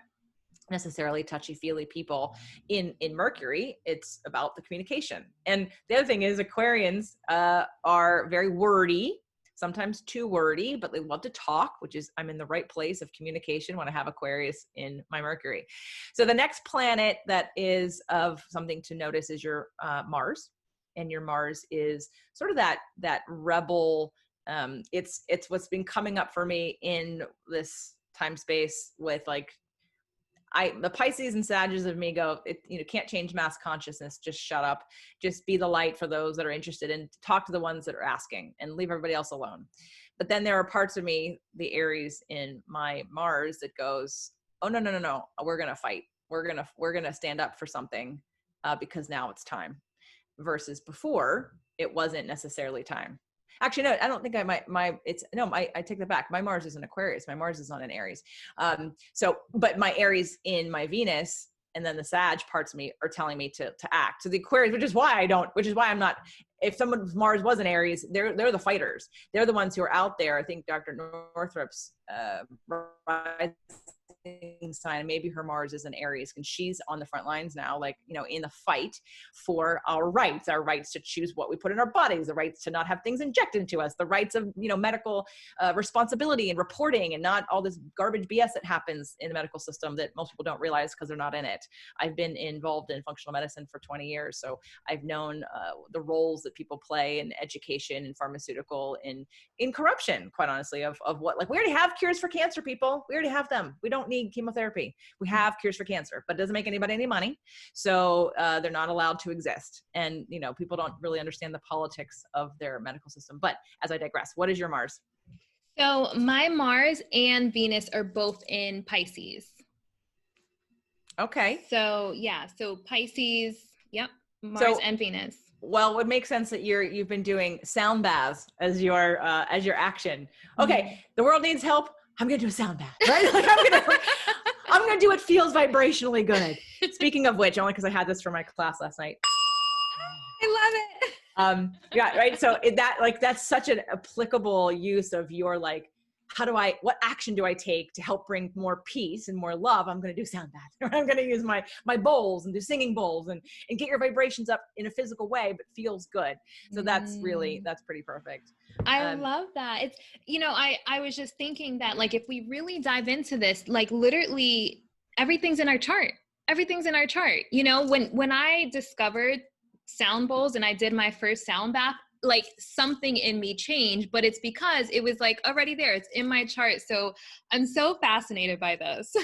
necessarily touchy-feely people in Mercury. It's about the communication. And the other thing is Aquarians are very wordy, sometimes too wordy, but they love to talk, which is, I'm in the right place of communication when I have Aquarius in my Mercury. So the next planet that is of something to notice is your Mars. And your Mars is sort of that rebel. It's what's been coming up for me in this time space with like, the Pisces and Sagittarius of me go, can't change mass consciousness. Just shut up. Just be the light for those that are interested, and talk to the ones that are asking, and leave everybody else alone. But then there are parts of me, the Aries in my Mars, that goes, oh, no. We're going to fight. We're going to stand up for something because now it's time, versus before it wasn't necessarily time. Actually, no, I don't think I take that back. My Mars is in Aquarius. My Mars is not in Aries. But my Aries in my Venus, and then the Sag parts of me are telling me to act. So the Aquarius, which is why I'm not, if someone's Mars was in Aries, they're the fighters. They're the ones who are out there. I think Dr. Northrup's rising sign, maybe her Mars is in Aries, and she's on the front lines now, like, in the fight for our rights to choose what we put in our bodies, the rights to not have things injected into us, the rights of, medical responsibility and reporting, and not all this garbage BS that happens in the medical system that most people don't realize because they're not in it. I've been involved in functional medicine for 20 years. So I've known the roles that people play in education and pharmaceutical, in corruption, quite honestly, of what, like, we already have cures for cancer, people. We already have them. We don't need chemotherapy. We have cures for cancer, but it doesn't make anybody any money. So they're not allowed to exist. And, people don't really understand the politics of their medical system. But as I digress, what is your Mars? So my Mars and Venus are both in Pisces. Okay. So yeah, so Pisces, yep, Mars and Venus. Well, it would make sense that you've been doing sound baths as your action. Okay, the world needs help. I'm gonna do a sound bath, right? Like I'm gonna do what feels vibrationally good. Speaking of which, only because I had this for my class last night. I love it. Yeah, right. So that's such an applicable use of your, like, what action do I take to help bring more peace and more love? I'm going to do sound bath. I'm going to use my bowls and do singing bowls and get your vibrations up in a physical way, but feels good. So that's pretty perfect. I love that. It's, I was just thinking that, like, if we really dive into this, like, literally everything's in our chart. Everything's in our chart. When I discovered sound bowls and I did my first sound bath, like, something in me changed, but it's because it was like already there. It's in my chart. So I'm so fascinated by this.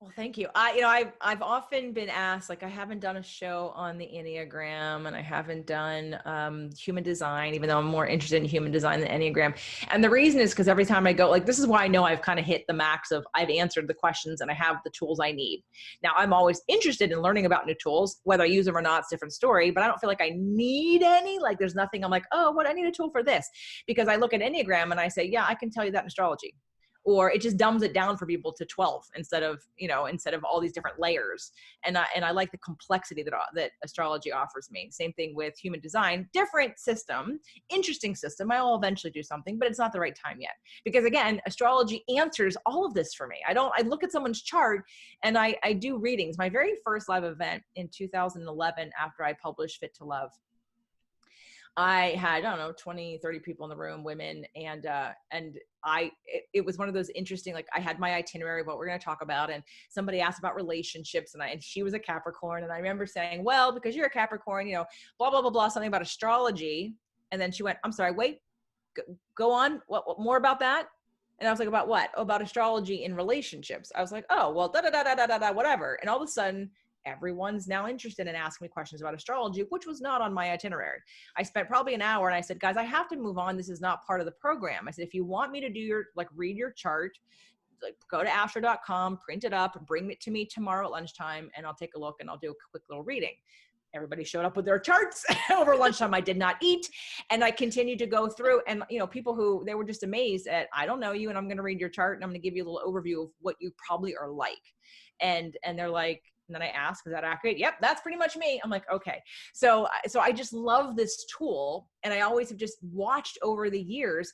Well, thank you. I've often been asked, like, I haven't done a show on the Enneagram, and I haven't done human design, even though I'm more interested in human design than Enneagram. And the reason is because every time I go, like, this is why I know I've kind of hit the max of, I've answered the questions and I have the tools I need. Now, I'm always interested in learning about new tools, whether I use them or not, it's a different story, but I don't feel like I need any. Like, there's nothing I'm like, oh, what, I need a tool for this. Because I look at Enneagram and I say, yeah, I can tell you that in astrology. Or it just dumbs it down for people to 12 instead of all these different layers. And I like the complexity that astrology offers me. Same thing with human design, different system, interesting system. I will eventually do something, but it's not the right time yet. Because again, astrology answers all of this for me. I look at someone's chart and I do readings. My very first live event in 2011, after I published Fit to Love, I had, 20, 30 people in the room, women. And it was one of those interesting, like, I had my itinerary of what we're going to talk about. And somebody asked about relationships, and she was a Capricorn. And I remember saying, well, because you're a Capricorn, blah, blah, blah, blah, something about astrology. And then she went, I'm sorry, wait, go on. What more about that? And I was like, about what? Oh, about astrology in relationships. I was like, oh, well, whatever. And all of a sudden, everyone's now interested in asking me questions about astrology, which was not on my itinerary. I spent probably an hour and I said, guys, I have to move on. This is not part of the program. I said, if you want me to do read your chart, like, go to astro.com, print it up, bring it to me tomorrow at lunchtime, and I'll take a look and I'll do a quick little reading. Everybody showed up with their charts over lunchtime. I did not eat. And I continued to go through, and, you know, people who, they were just amazed at, I don't know you, and I'm going to read your chart and I'm going to give you a little overview of what you probably are like. And they're like, and then I ask, is that accurate? Yep, that's pretty much me. I'm like, okay. So I just love this tool. And I always have just watched over the years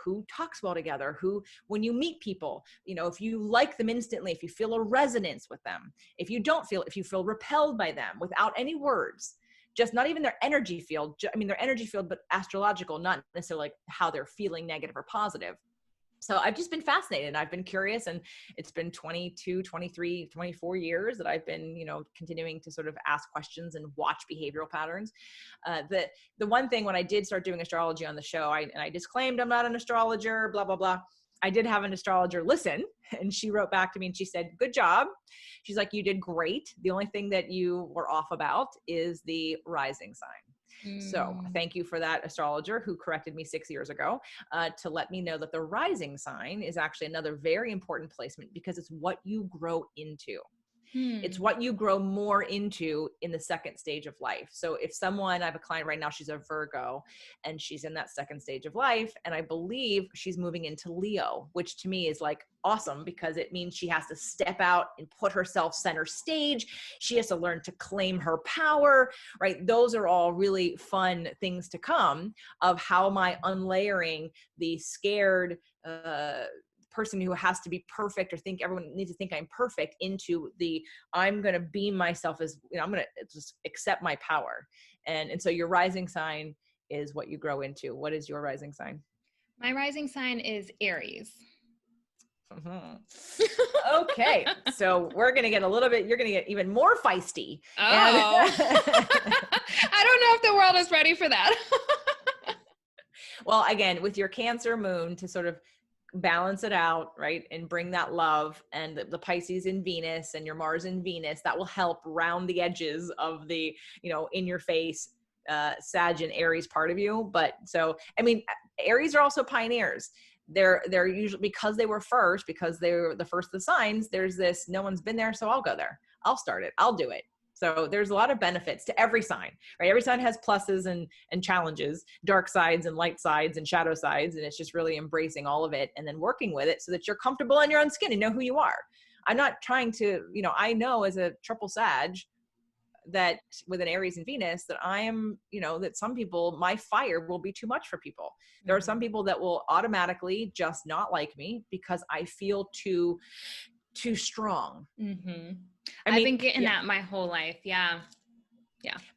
who talks well together, who, when you meet people, you know, if you like them instantly, if you feel a resonance with them, if you feel repelled by them without any words, just not even their energy field. I mean, their energy field, but astrological, not necessarily like how they're feeling, negative or positive. So I've just been fascinated. I've been curious, and it's been 22, 23, 24 years that I've been, you know, continuing to sort of ask questions and watch behavioral patterns. The one thing, when I did start doing astrology on the show, I disclaimed I'm not an astrologer, blah, blah, blah. I did have an astrologer listen, and she wrote back to me and she said, good job. She's like, you did great. The only thing that you were off about is the rising sign. So thank you for that astrologer who corrected me 6 years ago, to let me know that the rising sign is actually another very important placement, because it's what you grow into. It's what you grow more into in the second stage of life. So if I have a client right now, she's a Virgo, and she's in that second stage of life. And I believe she's moving into Leo, which to me is like awesome, because it means she has to step out and put herself center stage. She has to learn to claim her power, right? Those are all really fun things to come of how am I unlayering the scared, person who has to be perfect or think everyone needs to think I'm perfect into the, I'm going to beam myself as, you know, I'm going to just accept my power. And so your rising sign is what you grow into. What is your rising sign? My rising sign is Aries. Okay. So we're going to get a little bit, you're going to get even more feisty. Oh, I don't know if the world is ready for that. Well, again, with your Cancer moon to sort of balance it out, right? And bring that love, and the Pisces in Venus and your Mars in Venus, that will help round the edges of the, you know, in your face, Sag and Aries part of you. But so, I mean, Aries are also pioneers. They're usually, because they were first, because they were the first of the signs, there's this, no one's been there, so I'll go there. I'll start it. I'll do it. So there's a lot of benefits to every sign, right? Every sign has pluses and challenges, dark sides and light sides and shadow sides. And it's just really embracing all of it and then working with it so that you're comfortable in your own skin and know who you are. I'm not trying to, you know, I know as a triple Sag that with an Aries and Venus that I am, you know, that some people, my fire will be too much for people. There are some people that will automatically just not like me because I feel too strong. I've been getting that my whole life. Yeah.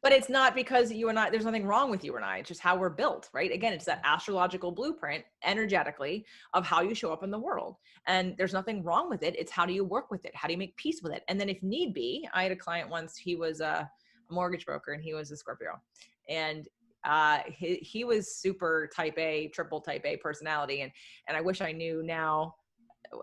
But it's not because you and I, there's nothing wrong with you and I. It's just how we're built, right? Again, it's that astrological blueprint energetically of how you show up in the world. And there's nothing wrong with it. It's how do you work with it? How do you make peace with it? And then if need be, I had a client once, he was a mortgage broker and he was a Scorpio. And he was super type A, triple type A personality. And I wish I knew now,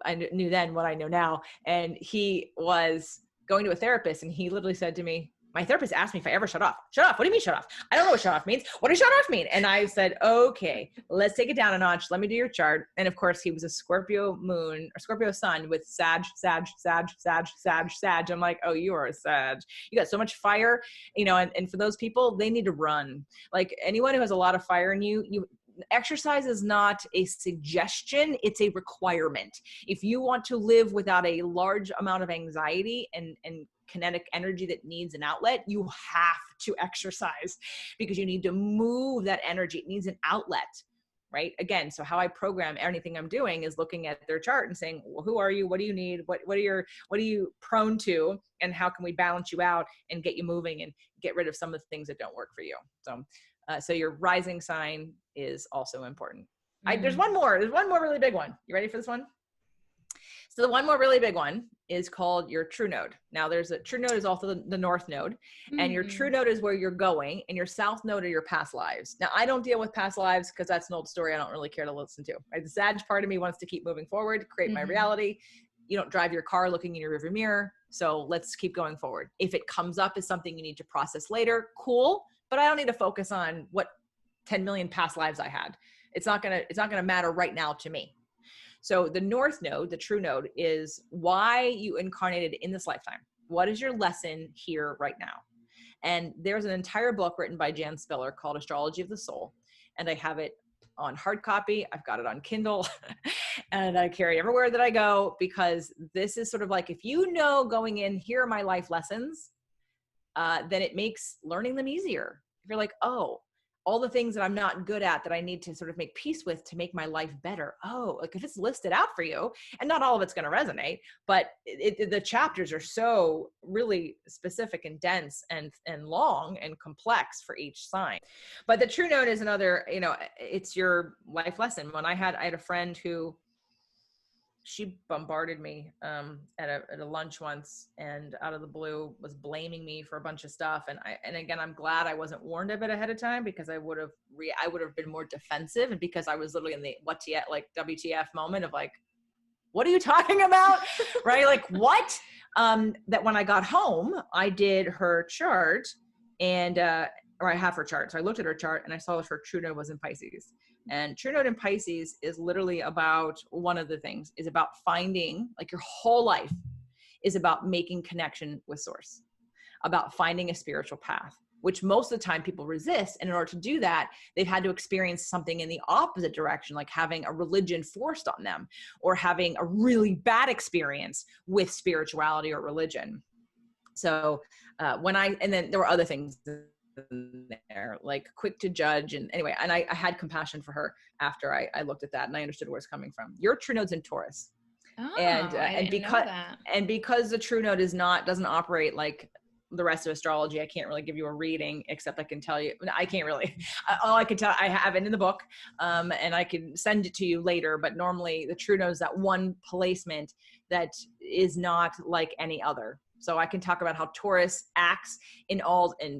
I knew then what I know now. And he was going to a therapist and he literally said to me, my therapist asked me if I ever shut off. Shut off? What do you mean shut off? I don't know what shut off means. What does shut off mean? And I said, okay, let's take it down a notch. Let me do your chart. And of course he was a Scorpio moon or Scorpio sun with Sag. I'm like, oh, you are a Sag. You got so much fire, you know, and for those people, they need to run. Like anyone who has a lot of fire in you, exercise is not a suggestion, it's a requirement. If you want to live without a large amount of anxiety and kinetic energy that needs an outlet, you have to exercise because you need to move that energy. It needs an outlet, right? Again, so how I program anything I'm doing is looking at their chart and saying, well, who are you? What do you need? What are you prone to? And how can we balance you out and get you moving and get rid of some of the things that don't work for you? So your rising sign is also important. There's one more really big one. You ready for this one? So the one more really big one is called your true node. Now there's a true node is also the north node, and your true node is where you're going, and your south node are your past lives. Now I don't deal with past lives because that's an old story I don't really care to listen to. Right? The Sag part of me wants to keep moving forward, create my reality. You don't drive your car looking in your rearview mirror. So let's keep going forward. If it comes up as something you need to process later, cool. But I don't need to focus on what 10 million past lives I had. It's not gonna matter right now to me. So the North Node, the true node, is why you incarnated in this lifetime. What is your lesson here right now? And there's an entire book written by Jan Spiller called Astrology of the Soul. And I have it on hard copy. I've got it on Kindle and I carry it everywhere that I go, because this is sort of like, if you know going in, here are my life lessons, then it makes learning them easier. If you're like, oh, all the things that I'm not good at that I need to sort of make peace with to make my life better. Oh, like if it's listed out for you, and not all of it's going to resonate, but the chapters are so really specific and dense and long and complex for each sign. But the true node is another, it's your life lesson. When I had a friend who, she bombarded me at a lunch once, and out of the blue was blaming me for a bunch of stuff. And again, I'm glad I wasn't warned of it ahead of time, because I would have been more defensive. And because I was literally in the WTF moment of like, what are you talking about? Right? Like what? That when I got home, I did her chart or I have her chart. So I looked at her chart and I saw that her true node was in Pisces. And true node in Pisces is literally about, one of the things is about finding, like your whole life is about making connection with source, about finding a spiritual path, which most of the time people resist. And in order to do that, they've had to experience something in the opposite direction, like having a religion forced on them, or having a really bad experience with spirituality or religion. So and then there were other things in there, like quick to judge. And anyway, and I had compassion for her after I looked at that, and I understood where it's coming from. Your true node's in Taurus. Oh, I didn't know that. And because the true node doesn't operate like the rest of astrology, I can't really give you a reading, except I can tell you, I can't really, all I can tell, I have it in the book, and I can send it to you later. But normally the true node is that one placement that is not like any other. So I can talk about how Taurus acts in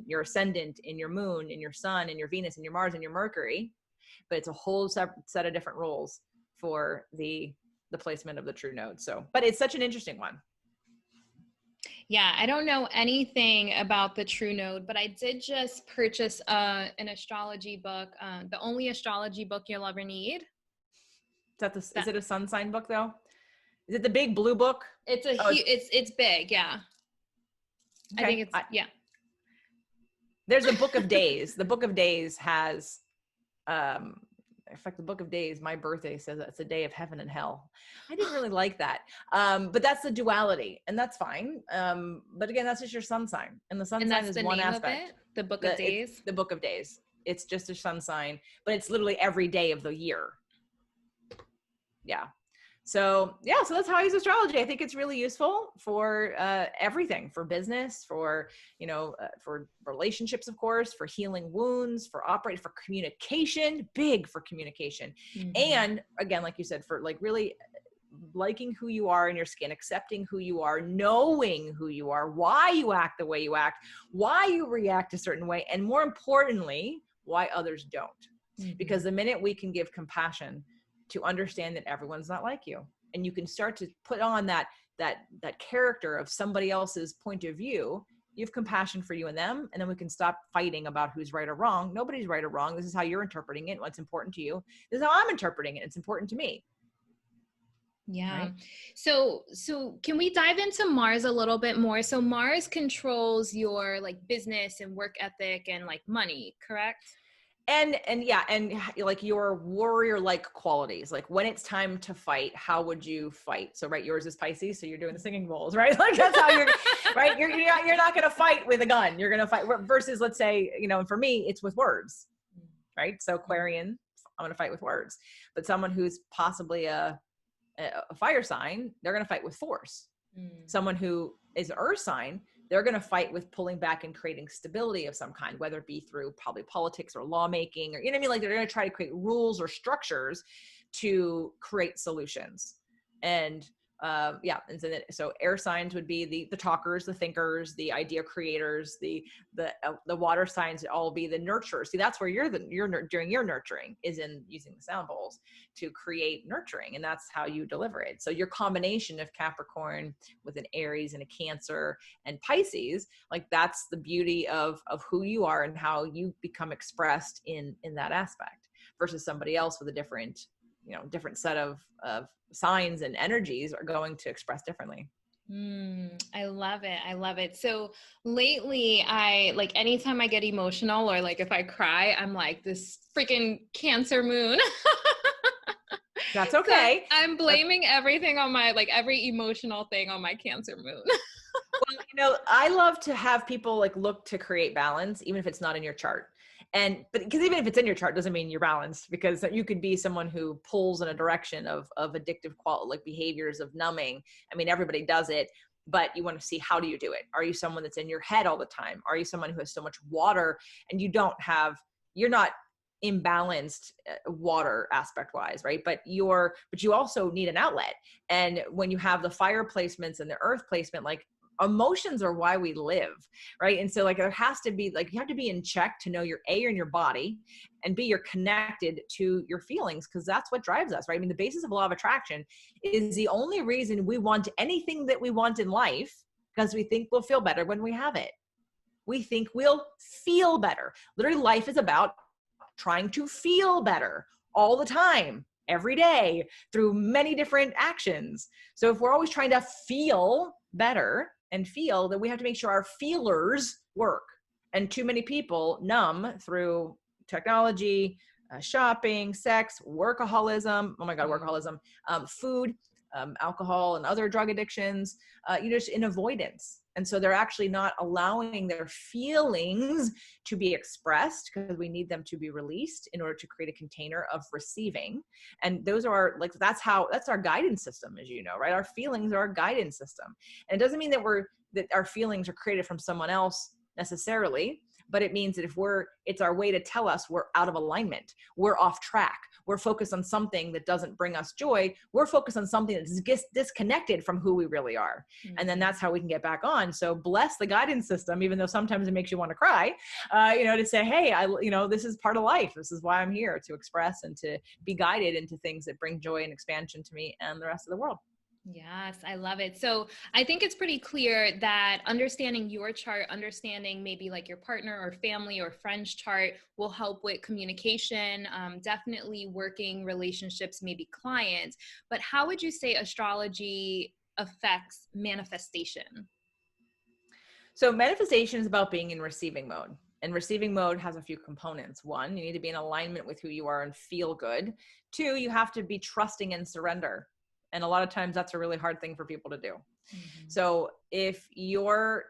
your ascendant, in your moon, in your sun, in your Venus, in your Mars, and your Mercury, but it's a whole set of different roles for the placement of the true node. So, but it's such an interesting one. Yeah, I don't know anything about the true node, but I did just purchase an astrology book, the only astrology book you'll ever need. Is it a sun sign book though? Is it the big blue book? It's big, yeah. Okay. I think yeah. There's a Book of Days. The Book of Days has, in fact, the Book of Days, my birthday says it's a day of heaven and hell. I didn't really like that. But that's the duality, and that's fine. But again, that's just your sun sign. And the sun sign is one aspect. Of it? The Book of Days? The Book of Days. It's just a sun sign, but it's literally every day of the year. Yeah. So that's how I use astrology. I think it's really useful for everything, for business, for relationships, of course, for healing wounds, for communication, big for communication. Mm-hmm. And again, like you said, for like really liking who you are in your skin, accepting who you are, knowing who you are, why you act the way you act, why you react a certain way, and more importantly, why others don't. Mm-hmm. Because the minute we can give compassion to understand that everyone's not like you, and you can start to put on that character of somebody else's point of view, you have compassion for you and them, and then we can stop fighting about who's right or wrong. Nobody's right or wrong. This is how you're interpreting it. What's important to you. This is how I'm interpreting it. It's important to me. Yeah. Right? So can we dive into Mars a little bit more? So Mars controls your like business and work ethic and like money, correct? And like your warrior-like qualities, like when it's time to fight, how would you fight? So, right, yours is Pisces, so you're doing the singing bowls, right? Like that's how you're, right? You're not going to fight with a gun. You're going to fight versus, let's say, for me, it's with words, right? So Aquarian, I'm going to fight with words. But someone who's possibly a fire sign, they're going to fight with force. Someone who is an earth sign, they're going to fight with pulling back and creating stability of some kind, whether it be through probably politics or lawmaking, or, you know what I mean? Like they're going to try to create rules or structures to create solutions. And so air signs would be the talkers, the thinkers, the idea creators, the water signs would all be the nurturers. See, that's where you're during your nurturing is in using the sound bowls to create nurturing, and that's how you deliver it. So your combination of Capricorn with an Aries and a Cancer and Pisces, like that's the beauty of who you are and how you become expressed in that aspect versus somebody else with a different different set of signs and energies are going to express differently. I love it. I love it. So lately anytime I get emotional or like if I cry, I'm like this freaking Cancer moon. That's okay. So I'm blaming everything on every emotional thing on my Cancer moon. Well, I love to have people look to create balance, even if it's not in your chart. But because even if it's in your chart doesn't mean you're balanced, because you could be someone who pulls in a direction of addictive behaviors of numbing. I mean, everybody does it, but you want to see, how do you do it? Are you someone that's in your head all the time? Are you someone who has so much water and you're not imbalanced water aspect wise, right? But you also need an outlet. And when you have the fire placements and the earth placement, emotions are why we live, right? And so there has to be you have to be in check to know you're in your body, and B, you're connected to your feelings, because that's what drives us, right? I mean, the basis of law of attraction is the only reason we want anything that we want in life, because we think we'll feel better when we have it. We think we'll feel better. Literally, life is about trying to feel better all the time, every day, through many different actions. So if we're always trying to feel better and feel, that we have to make sure our feelers work. And too many people numb through technology, shopping, sex, workaholism. Oh my God, workaholism, food, alcohol and other drug addictions, just in avoidance. And so they're actually not allowing their feelings to be expressed, because we need them to be released in order to create a container of receiving. And those are that's our guidance system, as you know, right? Our feelings are our guidance system. And it doesn't mean that our feelings are created from someone else necessarily, but it means that it's our way to tell us we're out of alignment, we're off track, we're focused on something that doesn't bring us joy, we're focused on something that's disconnected from who we really are. Mm-hmm. And then that's how we can get back on. So bless the guidance system, even though sometimes it makes you want to cry, to say, hey, this is part of life. This is why I'm here, to express and to be guided into things that bring joy and expansion to me and the rest of the world. Yes, I love it. So I think it's pretty clear that understanding your chart, understanding maybe your partner or family or friend's chart will help with communication, definitely working relationships, maybe clients. But how would you say astrology affects manifestation? So manifestation is about being in receiving mode. And receiving mode has a few components. One, you need to be in alignment with who you are and feel good. Two, you have to be trusting and surrender. And a lot of times that's a really hard thing for people to do. Mm-hmm. So if you're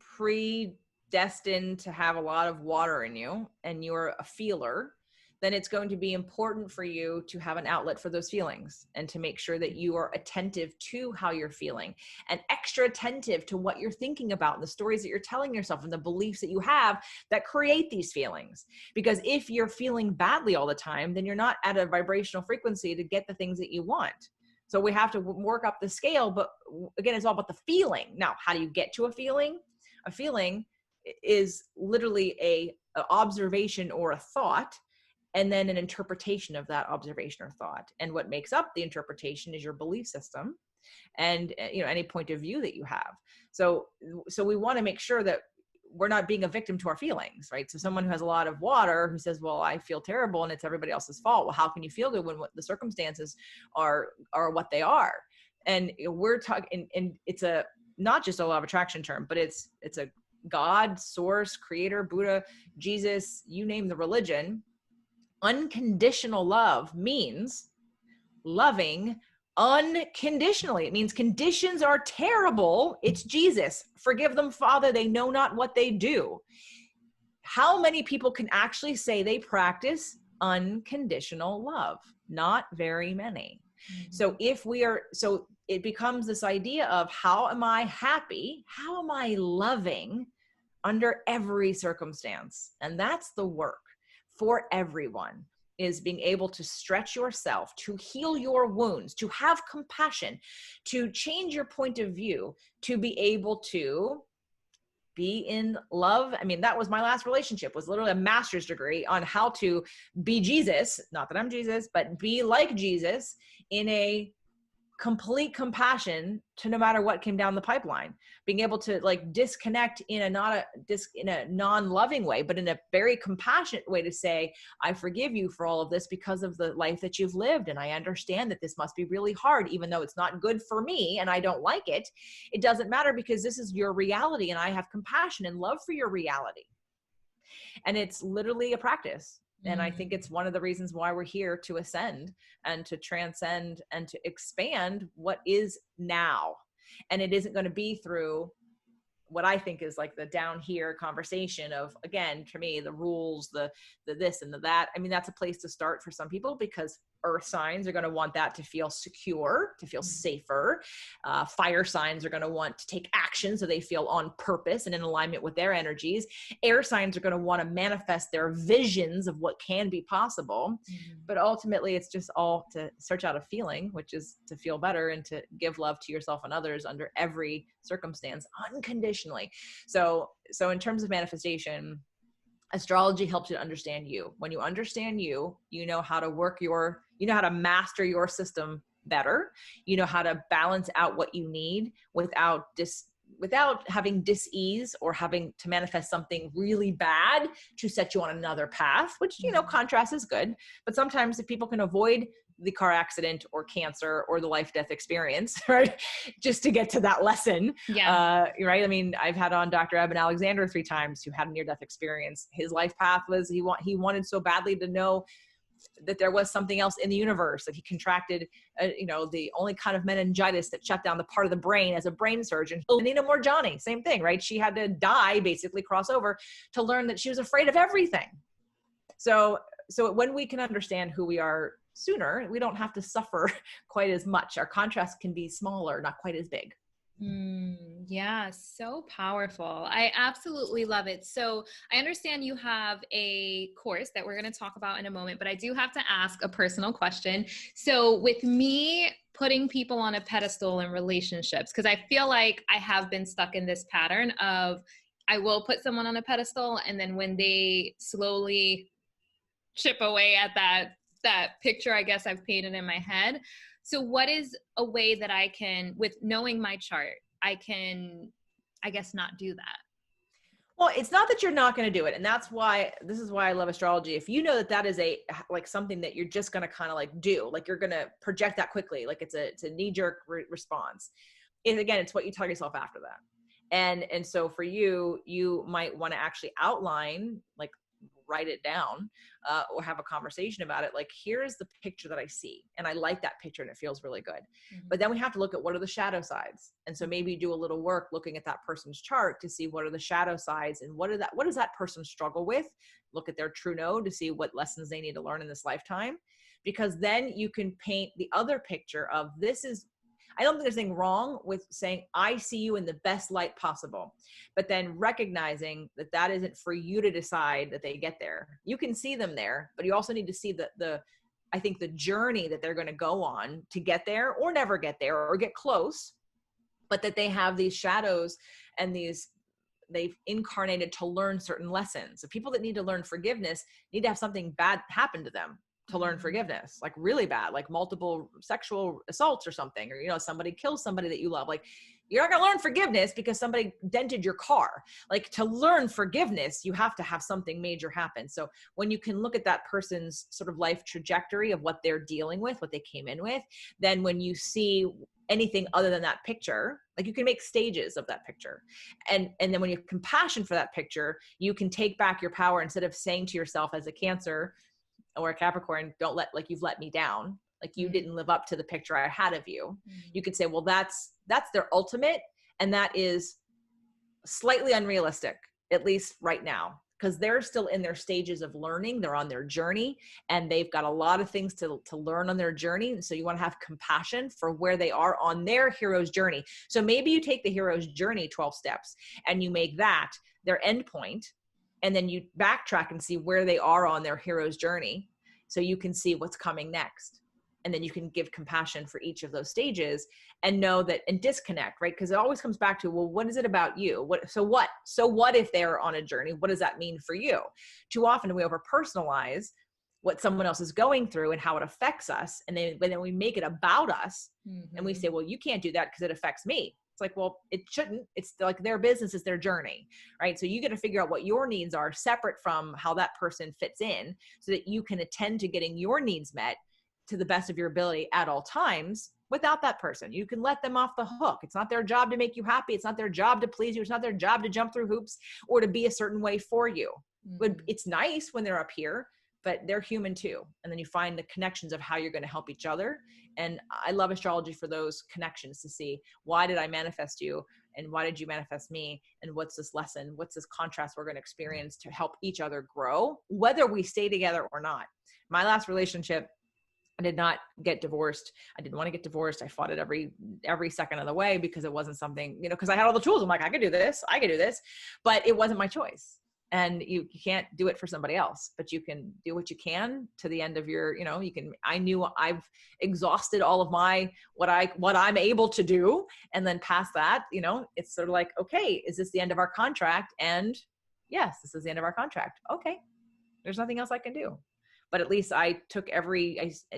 predestined to have a lot of water in you and you're a feeler, then it's going to be important for you to have an outlet for those feelings, and to make sure that you are attentive to how you're feeling, and extra attentive to what you're thinking about, and the stories that you're telling yourself, and the beliefs that you have that create these feelings. Because if you're feeling badly all the time, then you're not at a vibrational frequency to get the things that you want. So we have to work up the scale, but again, it's all about the feeling. Now, how do you get to a feeling? A feeling is literally a observation or a thought, and then an interpretation of that observation or thought. And what makes up the interpretation is your belief system and any point of view that you have. So we want to make sure that we're not being a victim to our feelings, right? So someone who has a lot of water, who says, well, I feel terrible and it's everybody else's fault. Well, how can you feel good when the circumstances are what they are? And we're talking, and it's not just a law of attraction term, but it's a God, source, creator, Buddha, Jesus, you name the religion. Unconditional love means loving unconditionally. It means conditions are terrible. It's Jesus. Forgive them, Father. They know not what they do. How many people can actually say they practice unconditional love? Not very many. Mm-hmm. So it becomes this idea of, how am I happy? How am I loving under every circumstance? And that's the work for everyone, is being able to stretch yourself, to heal your wounds, to have compassion, to change your point of view, to be able to be in love. I mean, that was my last relationship, was literally a master's degree on how to be Jesus. Not that I'm Jesus, but be like Jesus in a complete compassion to no matter what came down the pipeline, being able to like disconnect in a non-loving way, but in a very compassionate way to say, I forgive you for all of this because of the life that you've lived. And I understand that this must be really hard, even though it's not good for me and I don't like it. It doesn't matter because this is your reality and I have compassion and love for your reality. And it's literally a practice. And I think it's one of the reasons why we're here, to ascend and to transcend and to expand what is now. And it isn't going to be through what I think is like the down here conversation of, again, for me, the rules, the this and the that. I mean, that's a place to start for some people because earth signs are going to want that to feel secure, to feel safer. Fire signs are going to want to take action so they feel on purpose and in alignment with their energies. Air signs are going to want to manifest their visions of what can be possible. But ultimately, it's just all to search out a feeling, which is to feel better and to give love to yourself and others under every circumstance, unconditionally. So in terms of manifestation, astrology helps you to understand you. When you understand you, you know how to you know how to master your system better. You know how to balance out what you need without having dis-ease or having to manifest something really bad to set you on another path, which, you know, contrast is good. But sometimes if people can avoid the car accident or cancer or the life-death experience, right, just to get to that lesson. Right. I mean, I've had on Dr. Eben Alexander 3 times who had a near-death experience. His life path was he wanted so badly to know that there was something else in the universe, that he contracted, the only kind of meningitis that shut down the part of the brain as a brain surgeon. Nina Morjani, same thing, right? She had to die, basically cross over, to learn that she was afraid of everything. So when we can understand who we are sooner, we don't have to suffer quite as much. Our contrast can be smaller, not quite as big. Yeah, so powerful. I absolutely love it. So I understand you have a course that we're going to talk about in a moment, but I do have to ask a personal question. So with me putting people on a pedestal in relationships, because I feel like I have been stuck in this pattern of I will put someone on a pedestal, and then when they slowly chip away at that picture, I guess I've painted in my head. So what is a way that I can, with knowing my chart, I can, I guess, not do that? Well, it's not that you're not going to do it. And this is why I love astrology. If you know that is something that you're just going to kind of like do, like you're going to project that quickly, like it's a knee-jerk response. It's what you tell yourself after that. And so for you might want to actually outline, like write it down, or have a conversation about it. Like, here's the picture that I see. And I like that picture and it feels really good. But then we have to look at what are the shadow sides. And so maybe do a little work looking at that person's chart to see what are the shadow sides and what does that person struggle with? Look at their true node to see what lessons they need to learn in this lifetime. Because then you can paint the other picture of I don't think there's anything wrong with saying, I see you in the best light possible, but then recognizing that isn't for you to decide that they get there. You can see them there, but you also need to see I think the journey that they're going to go on to get there or never get there or get close, but that they have these shadows and they've incarnated to learn certain lessons. So people that need to learn forgiveness need to have something bad happen to them to learn forgiveness, like really bad, like multiple sexual assaults or something, or, somebody kills somebody that you love. Like, you're not going to learn forgiveness because somebody dented your car. Like, to learn forgiveness, you have to have something major happen. So when you can look at that person's sort of life trajectory of what they're dealing with, what they came in with, then when you see anything other than that picture, like, you can make stages of that picture. And then when you have compassion for that picture, you can take back your power instead of saying to yourself as a Cancer or a Capricorn, you've let me down. Like, you didn't live up to the picture I had of you. You could say, well, that's their ultimate. And that is slightly unrealistic, at least right now, because they're still in their stages of learning. They're on their journey and they've got a lot of things to learn on their journey. And so you want to have compassion for where they are on their hero's journey. So maybe you take the hero's journey 12 steps and you make that their end point. And then you backtrack and see where they are on their hero's journey. So you can see what's coming next. And then you can give compassion for each of those stages and know that, and disconnect, right? Because it always comes back to, well, what is it about you? So what if they're on a journey? What does that mean for you? Too often we over personalize what someone else is going through and how it affects us. And then we make it about us, and we say, well, you can't do that because it affects me. It's like, well, it shouldn't. It's like their business is their journey, right? So you got to figure out what your needs are separate from how that person fits in, so that you can attend to getting your needs met to the best of your ability at all times without that person. You can let them off the hook. It's not their job to make you happy. It's not their job to please you. It's not their job to jump through hoops or to be a certain way for you. But it's nice when they're up here, but they're human too. And then you find the connections of how you're going to help each other. And I love astrology for those connections, to see, why did I manifest you? And why did you manifest me? And what's this lesson? What's this contrast we're going to experience to help each other grow, whether we stay together or not? My last relationship, I did not get divorced. I didn't want to get divorced. I fought it every second of the way, because it wasn't something, because I had all the tools. I'm like, I could do this, but it wasn't my choice. And you can't do it for somebody else, but you can do what you can to the end of your, I knew I've exhausted all of my, what I'm able to do. And then past that, it's sort of like, okay, is this the end of our contract? And yes, this is the end of our contract. Okay. There's nothing else I can do. But at least I took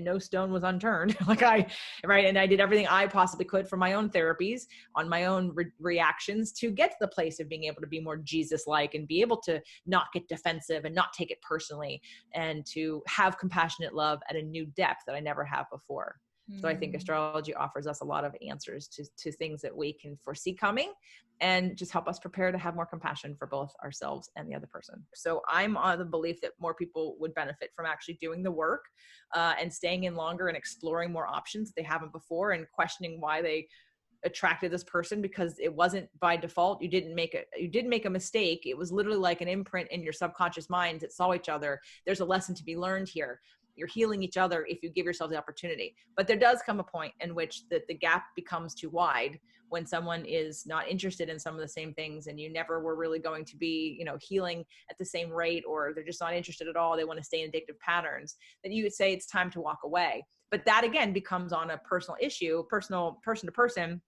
no stone was unturned. Right. And I did everything I possibly could for my own therapies, on my own reactions, to get to the place of being able to be more Jesus-like, and be able to not get defensive and not take it personally, and to have compassionate love at a new depth that I never have before. So I think astrology offers us a lot of answers to things that we can foresee coming, and just help us prepare to have more compassion for both ourselves and the other person. So I'm on the belief that more people would benefit from actually doing the work, and staying in longer and exploring more options that they haven't before, and questioning why they attracted this person, because it wasn't by default. You didn't make a mistake. It was literally like an imprint in your subconscious mind that saw each other. There's a lesson to be learned here. You're healing each other if you give yourself the opportunity. But there does come a point in which the gap becomes too wide, when someone is not interested in some of the same things, and you never were really going to be, healing at the same rate, or they're just not interested at all. They want to stay in addictive patterns. That you would say it's time to walk away. But that again becomes on a personal issue, person to person.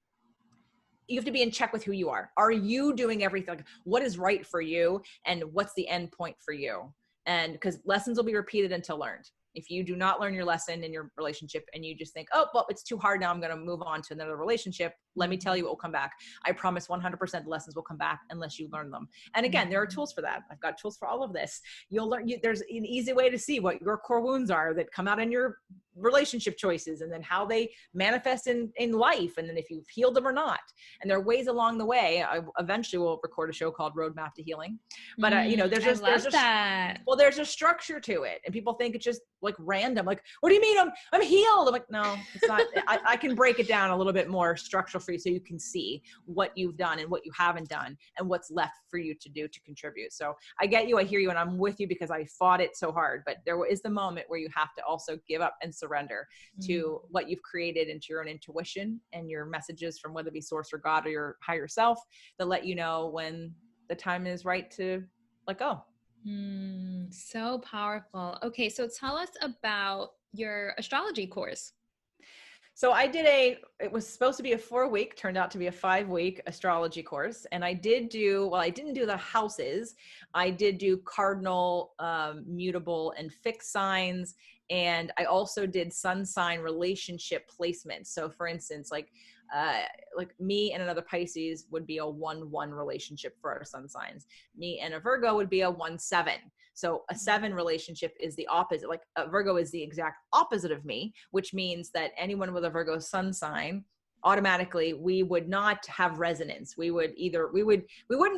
You have to be in check with who you are. Are you doing everything? What is right for you? And what's the end point for you? And because lessons will be repeated until learned. If you do not learn your lesson in your relationship, and you just think, oh, well, it's too hard now, I'm going to move on to another relationship, let me tell you, it will come back. I promise 100% the lessons will come back unless you learn them. And again, there are tools for that. I've got tools for all of this. You'll learn, there's an easy way to see what your core wounds are that come out in your relationship choices, and then how they manifest in life, and then if you've healed them or not. And there are ways along the way. I eventually will record a show called Roadmap to Healing. But there's a structure to it, and people think it's just like random. Like, what do you mean I'm healed? I'm like, no, it's not. I can break it down a little bit more structural for you, so you can see what you've done and what you haven't done, and what's left for you to do to contribute. So I get you, I hear you, and I'm with you, because I fought it so hard. But there is the moment where you have to also give up and surrender to what you've created, into your own intuition and your messages from whether it be source or God or your higher self, that let you know when the time is right to let go. So powerful. Okay, so tell us about your astrology course. So I did it was supposed to be a 4-week, turned out to be a 5-week astrology course. And I didn't do the houses. I did do cardinal, mutable, and fixed signs. And I also did sun sign relationship placements. So for instance, like me and another Pisces would be a 1-1 relationship for our sun signs. Me and a Virgo would be a 1-7. So a 7 relationship is the opposite. Like a Virgo is the exact opposite of me, which means that anyone with a Virgo sun sign, automatically we would not have resonance. We wouldn't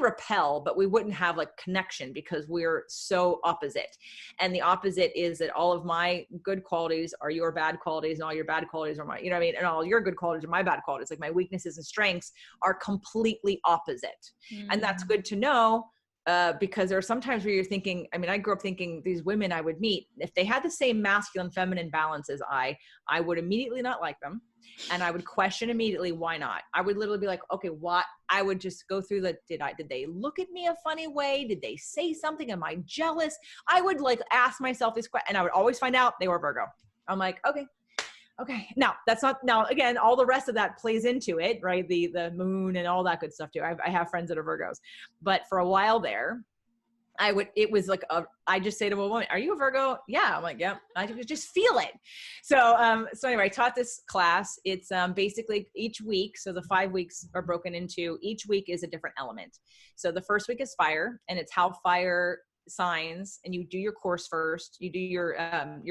repel, but we wouldn't have like connection, because we're so opposite. And the opposite is that all of my good qualities are your bad qualities, and all your bad qualities are my, and all your good qualities are my bad qualities. Like my weaknesses and strengths are completely opposite. And that's good to know. Because there are some times where you're thinking, I grew up thinking these women I would meet, if they had the same masculine feminine balance as I would immediately not like them. And I would question immediately, why not? I would literally be like, okay, what? I would just go through did they look at me a funny way? Did they say something? Am I jealous? I would ask myself this question, and I would always find out they were Virgo. I'm like, okay. Now again, all the rest of that plays into it, right? The moon and all that good stuff too. I have friends that are Virgos, but for a while there, it was like, I just say to a woman, are you a Virgo? Yeah. I'm like, yeah, I could just feel it. So, so anyway, I taught this class. It's basically each week. So the 5 weeks are broken into, each week is a different element. So the first week is fire, and it's how fire signs, and you do your course first, you do your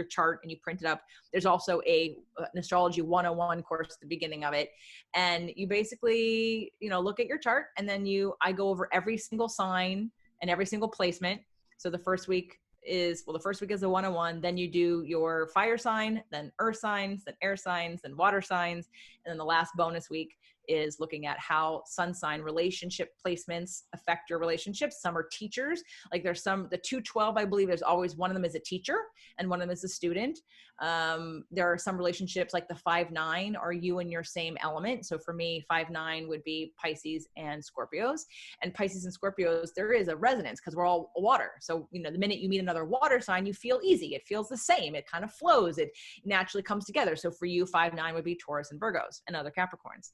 chart and you print it up. There's also an astrology 101 course at the beginning of it. And you basically, look at your chart, and then I go over every single sign and every single placement. So the first week is a 101. Then you do your fire sign, then earth signs, then air signs, then water signs. And then the last bonus week is looking at how sun sign relationship placements affect your relationships. Some are teachers. Like the 212, I believe there's always one of them is a teacher and one of them is a student. There are some relationships like the 5-9 are you in your same element. So for me, 5-9 would be Pisces and Scorpios. And Pisces and Scorpios, there is a resonance because we're all water. So, the minute you meet another water sign, you feel easy. It feels the same. It kind of flows. It naturally comes together. So for you, 5-9 would be Taurus and Virgos and other Capricorns.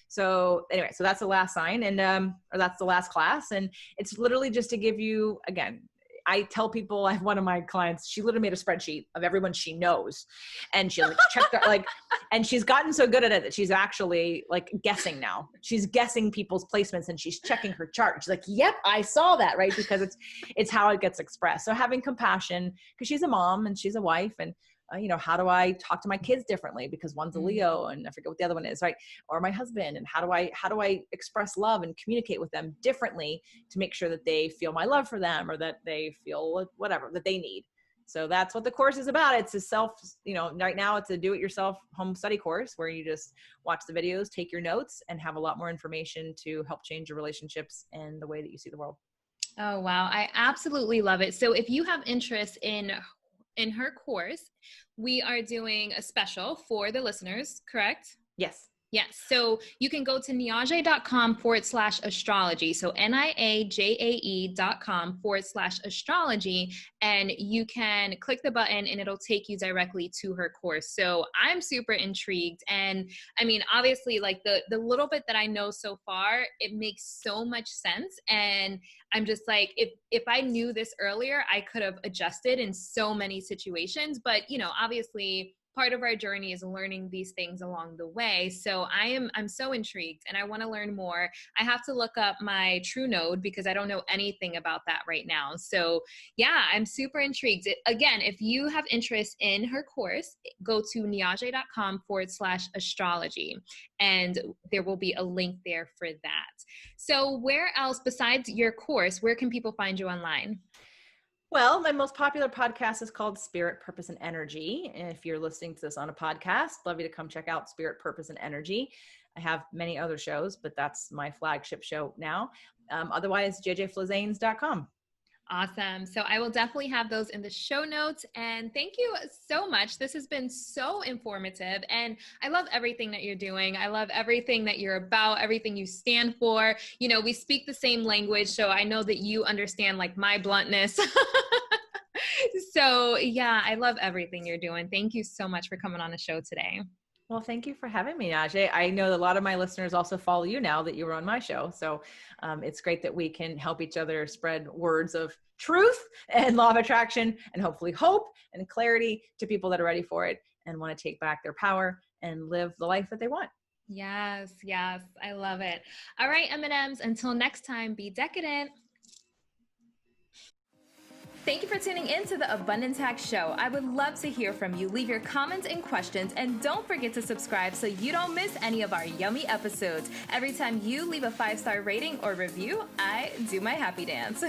So anyway, so that's the last sign, and or that's the last class. And it's literally just to give you, again, I tell people, I have one of my clients, she literally made a spreadsheet of everyone she knows, and she checked and she's gotten so good at it that she's actually guessing now. She's guessing people's placements and she's checking her chart. She's like, yep, I saw that, right? Because it's how it gets expressed. So having compassion, because she's a mom and she's a wife, and how do I talk to my kids differently? Because one's a Leo and I forget what the other one is, right? Or my husband, and how do I express love and communicate with them differently to make sure that they feel my love for them, or that they feel whatever that they need. So that's what the course is about. It's a right now it's a do-it-yourself home study course where you just watch the videos, take your notes, and have a lot more information to help change your relationships and the way that you see the world. Oh, wow. I absolutely love it. So if you have interest in her course, we are doing a special for the listeners, correct? Yes. Yes. So you can go to niajae.com/astrology. So niajae.com/astrology. And you can click the button and it'll take you directly to her course. So I'm super intrigued. And I mean, obviously, the little bit that I know so far, it makes so much sense. And I'm just like, if I knew this earlier, I could have adjusted in so many situations. But, obviously, part of our journey is learning these things along the way. So I'm so intrigued and I want to learn more. I have to look up my true node because I don't know anything about that right now. So yeah, I'm super intrigued. Again, if you have interest in her course, go to niajae.com/astrology and there will be a link there for that. So where else besides your course, where can people find you online? Well, my most popular podcast is called Spirit, Purpose, and Energy. And if you're listening to this on a podcast, love you to come check out Spirit, Purpose, and Energy. I have many other shows, but that's my flagship show now. Otherwise, jjflizanes.com. Awesome. So I will definitely have those in the show notes. And thank you so much. This has been so informative. And I love everything that you're doing. I love everything that you're about, everything you stand for. We speak the same language. So I know that you understand my bluntness. So yeah, I love everything you're doing. Thank you so much for coming on the show today. Well, thank you for having me, Niajae. I know that a lot of my listeners also follow you now that you were on my show. So it's great that we can help each other spread words of truth and law of attraction and hopefully hope and clarity to people that are ready for it and want to take back their power and live the life that they want. Yes, yes. I love it. All right, M&Ms, until next time, be decadent. Thank you for tuning in to the Abundance Hack Show. I would love to hear from you. Leave your comments and questions, and don't forget to subscribe so you don't miss any of our yummy episodes. Every time you leave a 5-star rating or review, I do my happy dance.